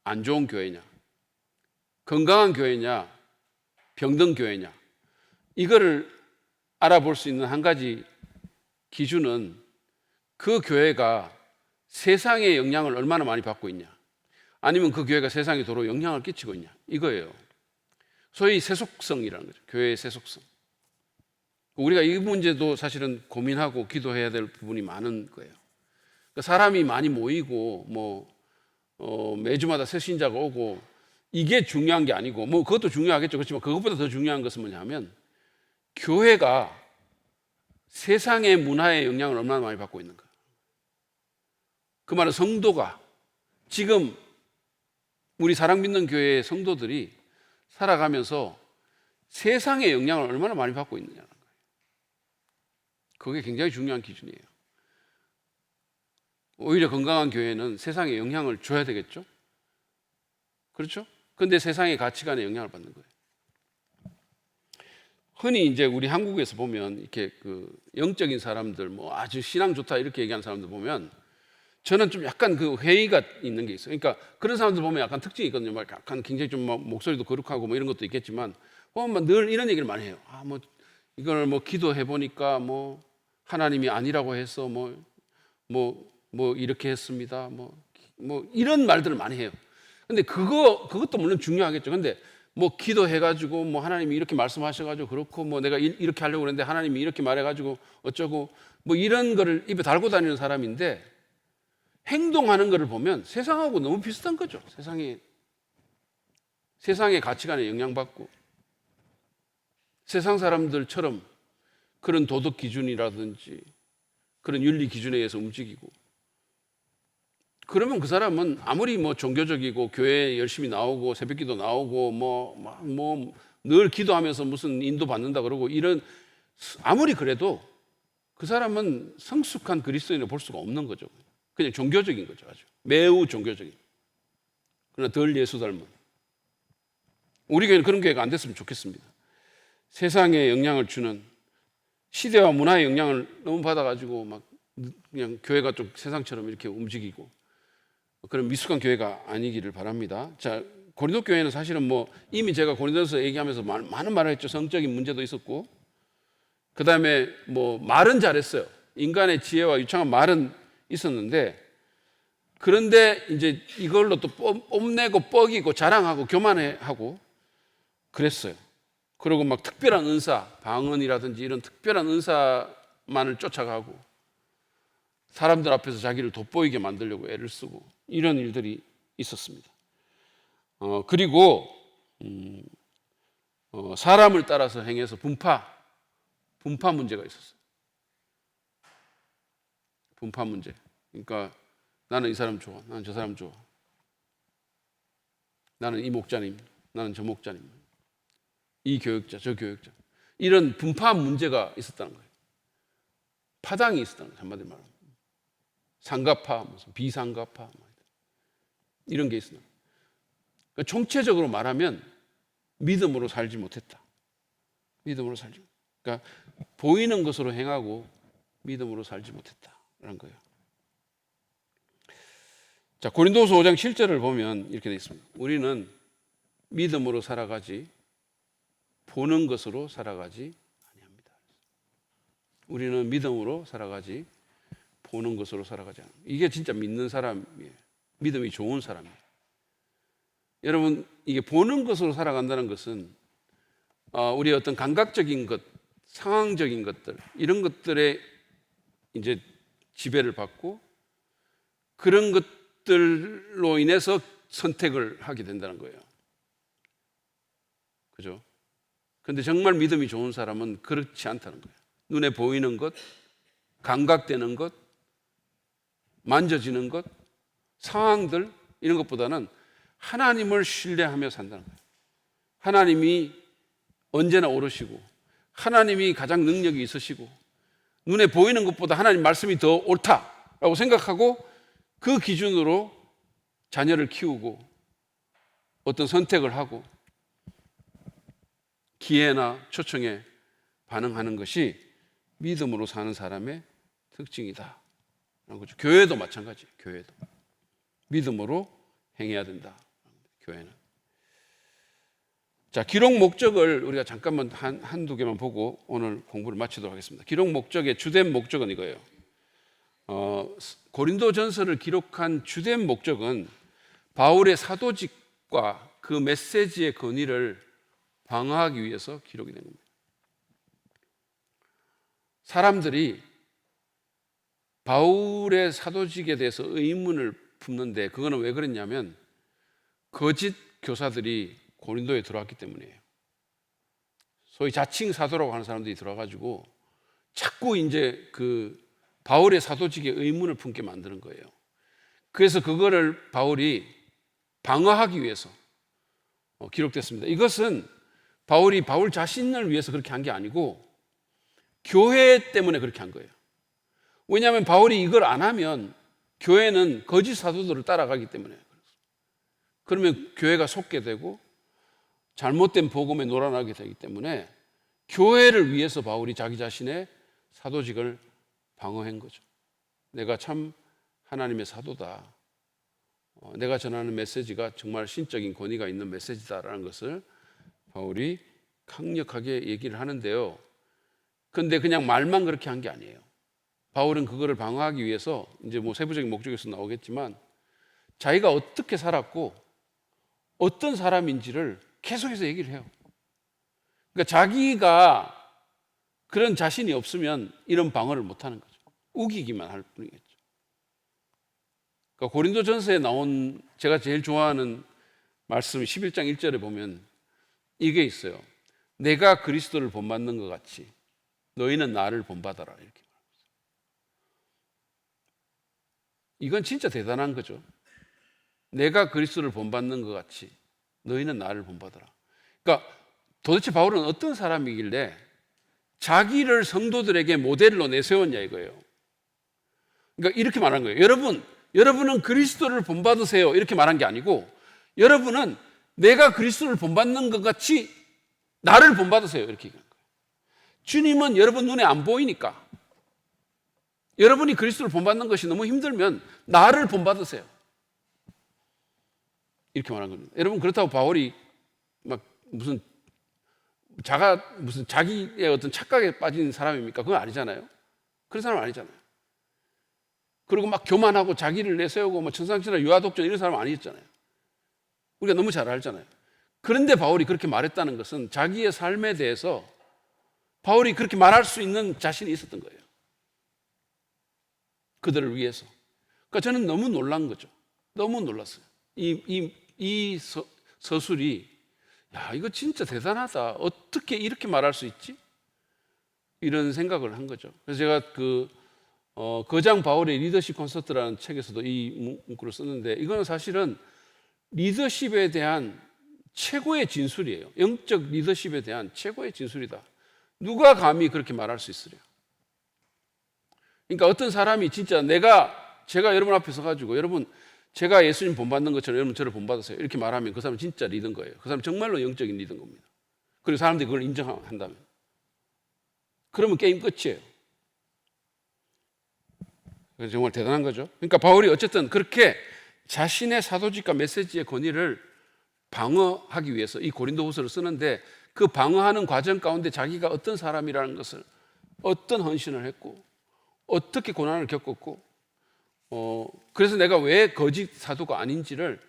안 좋은 교회냐, 건강한 교회냐, 병든 교회냐, 이거를 알아볼 수 있는 한 가지 기준은 그 교회가 세상의 영향을 얼마나 많이 받고 있냐, 아니면 그 교회가 세상에 도로 영향을 끼치고 있냐, 이거예요. 소위 세속성이라는 거죠. 교회의 세속성. 우리가 이 문제도 사실은 고민하고 기도해야 될 부분이 많은 거예요. 사람이 많이 모이고 매주마다 새 신자가 오고 이게 중요한 게 아니고 그것도 중요하겠죠. 그렇지만 그것보다 더 중요한 것은 뭐냐면 교회가 세상의 문화의 영향을 얼마나 많이 받고 있는가. 그 말은 성도가 지금 우리 사랑 믿는 교회의 성도들이 살아가면서 세상의 영향을 얼마나 많이 받고 있느냐는 거예요. 그게 굉장히 중요한 기준이에요. 오히려 건강한 교회는 세상에 영향을 줘야 되겠죠? 그렇죠? 근데 세상의 가치관에 영향을 받는 거예요. 흔히 이제 우리 한국에서 보면 이렇게 영적인 사람들, 아주 신앙 좋다 이렇게 얘기하는 사람들 보면 저는 좀 약간 회의가 있는 게 있어요. 그러니까 그런 사람들 보면 약간 특징이 있거든요. 약간 굉장히 좀 목소리도 거룩하고 이런 것도 있겠지만 보면 늘 이런 얘기를 많이 해요. 이걸 기도해 보니까 하나님이 아니라고 해서 이렇게 했습니다. 이런 말들을 많이 해요. 근데 그것도 물론 중요하겠죠. 근데 기도해가지고 하나님이 이렇게 말씀하셔가지고 그렇고 내가 이렇게 하려고 그랬는데 하나님이 이렇게 말해가지고 어쩌고 이런 거를 입에 달고 다니는 사람인데 행동하는 거를 보면 세상하고 너무 비슷한 거죠. 세상의 가치관에 영향받고 세상 사람들처럼 그런 도덕 기준이라든지 그런 윤리 기준에 의해서 움직이고 그러면 그 사람은 아무리 종교적이고 교회에 열심히 나오고 새벽기도 나오고 늘 기도하면서 무슨 인도 받는다 그러고 이런 아무리 그래도 그 사람은 성숙한 그리스도인을 볼 수가 없는 거죠. 그냥 종교적인 거죠. 아주 매우 종교적인. 그러나 덜 예수 닮은. 우리 교회는 그런 교회가 안 됐으면 좋겠습니다. 세상에 영향을 주는 시대와 문화의 영향을 너무 받아가지고 그냥 교회가 좀 세상처럼 이렇게 움직이고 그런 미숙한 교회가 아니기를 바랍니다. 자, 고린도 교회는 사실은 이미 제가 고린도서 얘기하면서 많은 말을 했죠. 성적인 문제도 있었고 그 다음에 말은 잘했어요. 인간의 지혜와 유창한 말은 있었는데 그런데 이제 이걸로 또 뽐내고 뻐기고 자랑하고 교만해하고 그랬어요. 그리고 막 특별한 은사, 방언이라든지 이런 특별한 은사만을 쫓아가고 사람들 앞에서 자기를 돋보이게 만들려고 애를 쓰고 이런 일들이 있었습니다. 그리고 사람을 따라서 행해서 분파 문제가 있었어요. 분파 문제. 그러니까 나는 이 사람 좋아, 나는 저 사람 좋아, 나는 이 목자님, 나는 저 목자님, 이 교육자, 저 교육자, 이런 분파 문제가 있었다는 거예요. 파당이 있었다는 거예요. 한마디로 말하면 상가파, 무슨 비상가파 이런 게 있었나. 그러니까 총체적으로 말하면 믿음으로 살지 못했다. 믿음으로 살지. 그러니까 보이는 것으로 행하고 믿음으로 살지 못했다라는 거예요. 자, 고린도서 5장 7절을 보면 이렇게 되어 있습니다. 우리는 믿음으로 살아가지 보는 것으로 살아가지 아니합니다. 우리는 믿음으로 살아가지 보는 것으로 살아가지 않습니다. 이게 진짜 믿는 사람이에요. 믿음이 좋은 사람이에요. 여러분, 이게 보는 것으로 살아간다는 것은 우리의 어떤 감각적인 것, 상황적인 것들, 이런 것들에 이제 지배를 받고 그런 것들로 인해서 선택을 하게 된다는 거예요. 그죠? 근데 정말 믿음이 좋은 사람은 그렇지 않다는 거예요. 눈에 보이는 것, 감각되는 것, 만져지는 것, 상황들, 이런 것보다는 하나님을 신뢰하며 산다는 거예요. 하나님이 언제나 오르시고 하나님이 가장 능력이 있으시고 눈에 보이는 것보다 하나님 말씀이 더 옳다라고 생각하고 그 기준으로 자녀를 키우고 어떤 선택을 하고 기회나 초청에 반응하는 것이 믿음으로 사는 사람의 특징이다. 거죠. 교회도 마찬가지예요. 교회도 믿음으로 행해야 된다. 교회는. 자, 기록 목적을 우리가 잠깐만 한두 개만 보고 오늘 공부를 마치도록 하겠습니다. 기록 목적의 주된 목적은 이거예요. 고린도 전서를 기록한 주된 목적은 바울의 사도직과 그 메시지의 권위를 방어하기 위해서 기록이 된 겁니다. 사람들이 바울의 사도직에 대해서 의문을 품는데 그거는 왜 그랬냐면 거짓 교사들이 고린도에 들어왔기 때문이에요. 소위 자칭 사도라고 하는 사람들이 들어와가지고 자꾸 이제 그 바울의 사도직에 의문을 품게 만드는 거예요. 그래서 그거를 바울이 방어하기 위해서 기록됐습니다. 이것은 바울이 바울 자신을 위해서 그렇게 한 게 아니고 교회 때문에 그렇게 한 거예요. 왜냐하면 바울이 이걸 안 하면 교회는 거짓 사도들을 따라가기 때문에 그러면 교회가 속게 되고 잘못된 복음에 놀아나게 되기 때문에 교회를 위해서 바울이 자기 자신의 사도직을 방어한 거죠. 내가 참 하나님의 사도다. 내가 전하는 메시지가 정말 신적인 권위가 있는 메시지다라는 것을 바울이 강력하게 얘기를 하는데요. 그런데 그냥 말만 그렇게 한 게 아니에요. 바울은 그거를 방어하기 위해서 이제 뭐 세부적인 목적에서 나오겠지만 자기가 어떻게 살았고 어떤 사람인지를 계속해서 얘기를 해요. 그러니까 자기가 그런 자신이 없으면 이런 방어를 못하는 거죠. 우기기만 할 뿐이겠죠. 그러니까 고린도전서에 나온 제가 제일 좋아하는 말씀 11장 1절에 보면 이게 있어요. 내가 그리스도를 본받는 것 같이 너희는 나를 본받아라 이렇게 말합니다. 이건 진짜 대단한 거죠. 내가 그리스도를 본받는 것 같이 너희는 나를 본받아라. 그러니까 도대체 바울은 어떤 사람이길래 자기를 성도들에게 모델로 내세웠냐 이거예요. 그러니까 이렇게 말한 거예요. 여러분은 그리스도를 본받으세요 이렇게 말한 게 아니고 여러분은 내가 그리스도를 본받는 것 같이 나를 본받으세요 이렇게 얘기한 거예요. 주님은 여러분 눈에 안 보이니까 여러분이 그리스도를 본받는 것이 너무 힘들면 나를 본받으세요 이렇게 말한 겁니다. 여러분 그렇다고 바울이 막 무슨 자기의 어떤 착각에 빠진 사람입니까? 그건 아니잖아요. 그런 사람 아니잖아요. 그리고 막 교만하고 자기를 내세우고 뭐 천상천하 유아독존 이런 사람 아니었잖아요. 우리가 너무 잘 알잖아요. 그런데 바울이 그렇게 말했다는 것은 자기의 삶에 대해서 바울이 그렇게 말할 수 있는 자신이 있었던 거예요. 그들을 위해서. 그러니까 저는 너무 놀란 거죠. 너무 놀랐어요. 이 서술이, 야, 이거 진짜 대단하다. 어떻게 이렇게 말할 수 있지? 이런 생각을 한 거죠. 그래서 제가 거장 바울의 리더십 콘서트라는 책에서도 이 문구를 썼는데, 이거는 사실은 리더십에 대한 최고의 진술이에요. 영적 리더십에 대한 최고의 진술이다. 누가 감히 그렇게 말할 수 있으려? 그러니까 어떤 사람이 진짜 제가 여러분 앞에 서가지고, 여러분 제가 예수님 본받는 것처럼 여러분 저를 본받으세요, 이렇게 말하면 그 사람은 진짜 리더인 거예요. 그 사람은 정말로 영적인 리더인 겁니다. 그리고 사람들이 그걸 인정한다면, 그러면 게임 끝이에요. 정말 대단한 거죠. 그러니까 바울이 어쨌든 그렇게 자신의 사도직과 메시지의 권위를 방어하기 위해서 이 고린도후서를 쓰는데, 그 방어하는 과정 가운데 자기가 어떤 사람이라는 것을, 어떤 헌신을 했고 어떻게 고난을 겪었고, 그래서 내가 왜 거짓 사도가 아닌지를,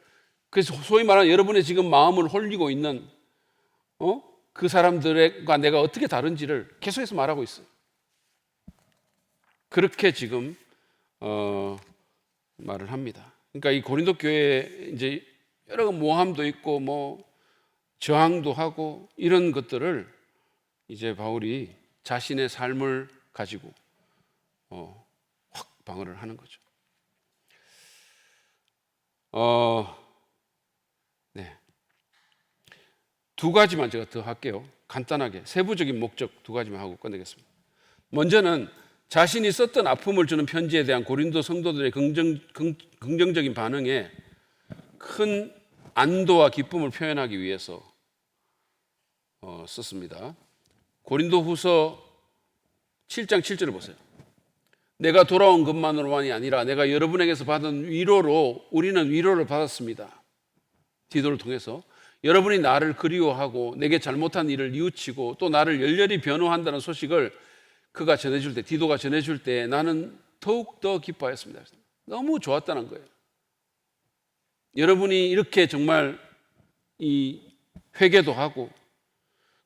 그래서 소위 말하는 여러분의 지금 마음을 홀리고 있는 그 사람들과 내가 어떻게 다른지를 계속해서 말하고 있어요. 그렇게 지금 말을 합니다. 그러니까 이 고린도 교회에 이제 여러 모함도 있고 뭐 저항도 하고 이런 것들을 이제 바울이 자신의 삶을 가지고 확 방어를 하는 거죠. 네. 두 가지만 제가 더 할게요. 간단하게 세부적인 목적 두 가지만 하고 끝내겠습니다. 먼저는 자신이 썼던 아픔을 주는 편지에 대한 고린도 성도들의 긍정적인 반응에 큰 안도와 기쁨을 표현하기 위해서 썼습니다. 고린도후서 7장 7절을 보세요. 내가 돌아온 것만으로만이 아니라 내가 여러분에게서 받은 위로로 우리는 위로를 받았습니다. 디도를 통해서 여러분이 나를 그리워하고 내게 잘못한 일을 뉘우치고 또 나를 열렬히 변호한다는 소식을 그가 전해줄 때, 디도가 전해줄 때 나는 더욱더 기뻐하였습니다. 너무 좋았다는 거예요. 여러분이 이렇게 정말 이 회개도 하고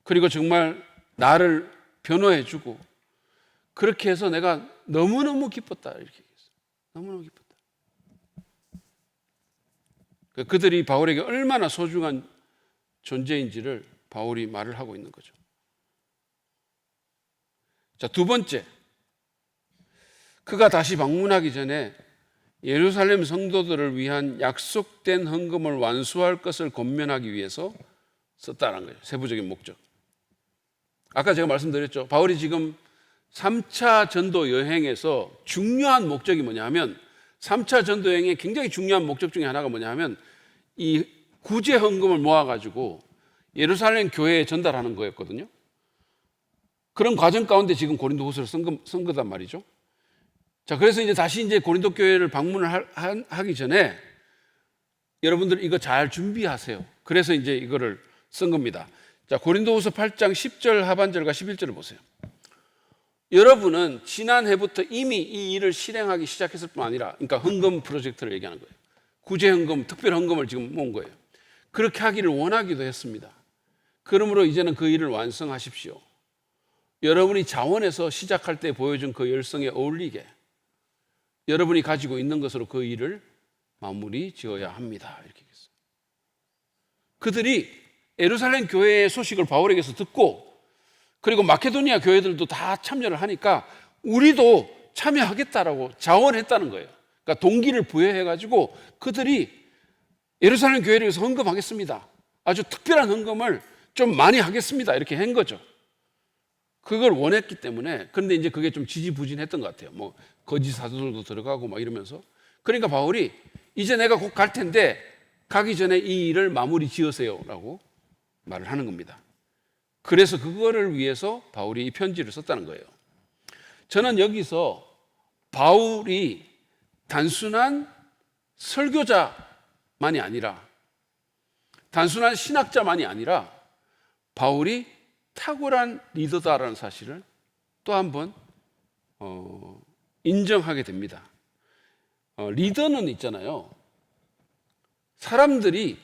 그리고 정말 나를 변호해주고 그렇게 해서 내가 너무너무 기뻤다, 이렇게 얘기했어요. 너무너무 기뻤다. 그들이 바울에게 얼마나 소중한 존재인지를 바울이 말을 하고 있는 거죠. 자, 두 번째, 그가 다시 방문하기 전에 예루살렘 성도들을 위한 약속된 헌금을 완수할 것을 권면하기 위해서 썼다는 거예요. 세부적인 목적. 아까 제가 말씀드렸죠. 바울이 지금 3차 전도 여행에서 중요한 목적이 뭐냐 하면, 3차 전도 여행의 굉장히 중요한 목적 중에 하나가 뭐냐 하면 이 구제 헌금을 모아가지고 예루살렘 교회에 전달하는 거였거든요. 그런 과정 가운데 지금 고린도 후서를 쓴 거단 말이죠. 자, 그래서 이제 다시 이제 고린도 교회를 방문을 하기 전에 여러분들 이거 잘 준비하세요. 그래서 이제 이거를 쓴 겁니다. 자, 고린도후서 8장 10절 하반절과 11절을 보세요. 여러분은 지난해부터 이미 이 일을 실행하기 시작했을 뿐 아니라, 그러니까 헌금 프로젝트를 얘기하는 거예요. 구제 헌금, 특별 헌금을 지금 모은 거예요. 그렇게 하기를 원하기도 했습니다. 그러므로 이제는 그 일을 완성하십시오. 여러분이 자원해서 시작할 때 보여준 그 열성에 어울리게 여러분이 가지고 있는 것으로 그 일을 마무리 지어야 합니다. 이렇게 얘기했어요. 그들이 예루살렘 교회의 소식을 바울에게서 듣고 그리고 마케도니아 교회들도 다 참여를 하니까 우리도 참여하겠다라고 자원했다는 거예요. 그러니까 동기를 부여해가지고 그들이 예루살렘 교회를 위해서 헌금하겠습니다. 아주 특별한 헌금을 좀 많이 하겠습니다. 이렇게 한 거죠. 그걸 원했기 때문에. 그런데 이제 그게 좀 지지부진했던 것 같아요. 뭐 거짓 사도들도 들어가고 막 이러면서. 그러니까 바울이 이제 내가 곧 갈 텐데 가기 전에 이 일을 마무리 지으세요라고 말을 하는 겁니다. 그래서 그거를 위해서 바울이 이 편지를 썼다는 거예요. 저는 여기서 바울이 단순한 설교자만이 아니라, 단순한 신학자만이 아니라 바울이 탁월한 리더다라는 사실을 또 한번 인정하게 됩니다. 리더는 있잖아요. 사람들이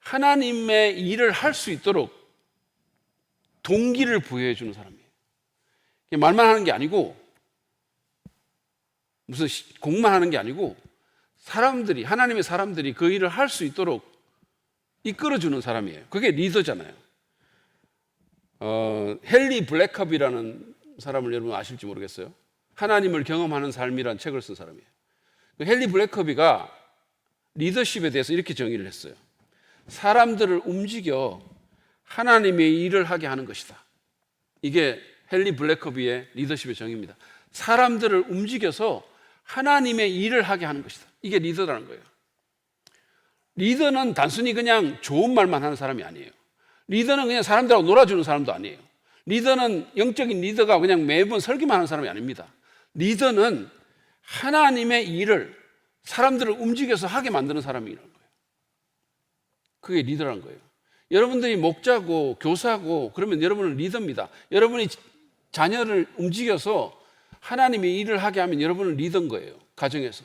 하나님의 일을 할 수 있도록 동기를 부여해 주는 사람이에요. 말만 하는 게 아니고 무슨 공만 하는 게 아니고 사람들이, 하나님의 사람들이 그 일을 할 수 있도록 이끌어주는 사람이에요. 그게 리더잖아요. 헨리 블랙컵이라는 사람을 여러분 아실지 모르겠어요. 하나님을 경험하는 삶이라는 책을 쓴 사람이에요. 헨리 블랙커비가 리더십에 대해서 이렇게 정의를 했어요. 사람들을 움직여 하나님의 일을 하게 하는 것이다. 이게 헨리 블랙커비의 리더십의 정의입니다. 사람들을 움직여서 하나님의 일을 하게 하는 것이다. 이게 리더라는 거예요. 리더는 단순히 그냥 좋은 말만 하는 사람이 아니에요. 리더는 그냥 사람들하고 놀아주는 사람도 아니에요. 리더는 영적인 리더가 그냥 매번 설교만 하는 사람이 아닙니다. 리더는 하나님의 일을 사람들을 움직여서 하게 만드는 사람이라는 거예요. 그게 리더라는 거예요. 여러분들이 목자고 교사고 그러면 여러분은 리더입니다. 여러분이 자녀를 움직여서 하나님의 일을 하게 하면 여러분은 리더인 거예요. 가정에서.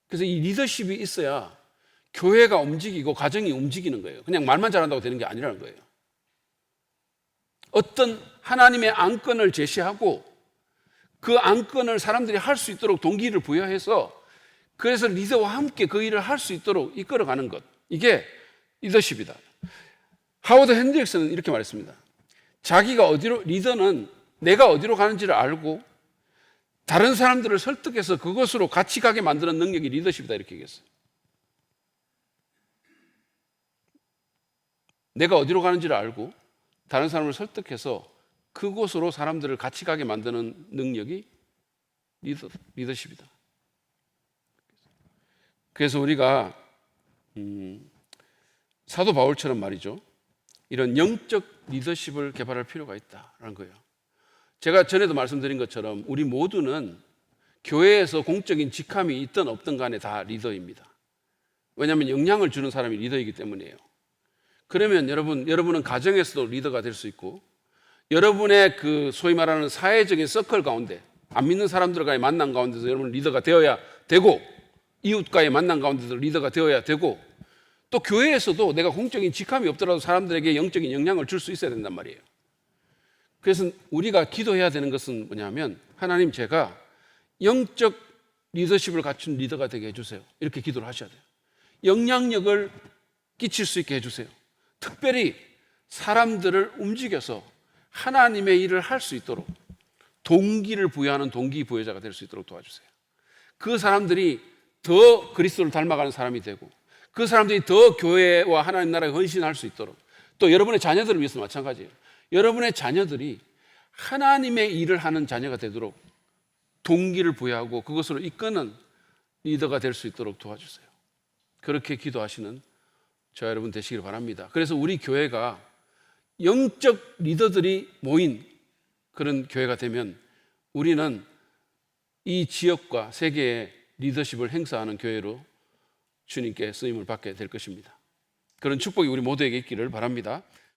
그래서 이 리더십이 있어야 교회가 움직이고 가정이 움직이는 거예요. 그냥 말만 잘한다고 되는 게 아니라는 거예요. 어떤 하나님의 안건을 제시하고 그 안건을 사람들이 할 수 있도록 동기를 부여해서 그래서 리더와 함께 그 일을 할 수 있도록 이끌어가는 것. 이게 리더십이다. 하워드 핸드릭스는 이렇게 말했습니다. 리더는 내가 어디로 가는지를 알고 다른 사람들을 설득해서 그것으로 같이 가게 만드는 능력이 리더십이다. 이렇게 얘기했어요. 내가 어디로 가는지를 알고 다른 사람을 설득해서 그곳으로 사람들을 같이 가게 만드는 능력이 리더십이다. 그래서 우리가 사도 바울처럼 말이죠. 이런 영적 리더십을 개발할 필요가 있다는 거예요. 제가 전에도 말씀드린 것처럼 우리 모두는 교회에서 공적인 직함이 있든 없든 간에 다 리더입니다. 왜냐하면 영향을 주는 사람이 리더이기 때문이에요. 그러면 여러분은 가정에서도 리더가 될 수 있고 여러분의 그 소위 말하는 사회적인 서클 가운데 안 믿는 사람들과의 만남 가운데서 여러분은 리더가 되어야 되고 이웃과의 만남 가운데서 리더가 되어야 되고 또 교회에서도 내가 공적인 직함이 없더라도 사람들에게 영적인 영향을 줄 수 있어야 된단 말이에요. 그래서 우리가 기도해야 되는 것은 뭐냐면 하나님 제가 영적 리더십을 갖춘 리더가 되게 해주세요. 이렇게 기도를 하셔야 돼요. 영향력을 끼칠 수 있게 해주세요. 특별히 사람들을 움직여서 하나님의 일을 할 수 있도록 동기를 부여하는 동기 부여자가 될 수 있도록 도와주세요. 그 사람들이 더 그리스도를 닮아가는 사람이 되고 그 사람들이 더 교회와 하나님 나라에 헌신할 수 있도록 또 여러분의 자녀들을 위해서 마찬가지예요. 여러분의 자녀들이 하나님의 일을 하는 자녀가 되도록 동기를 부여하고 그것으로 이끄는 리더가 될 수 있도록 도와주세요. 그렇게 기도하시는 저와 여러분 되시길 바랍니다. 그래서 우리 교회가 영적 리더들이 모인 그런 교회가 되면 우리는 이 지역과 세계의 리더십을 행사하는 교회로 주님께 쓰임을 받게 될 것입니다. 그런 축복이 우리 모두에게 있기를 바랍니다.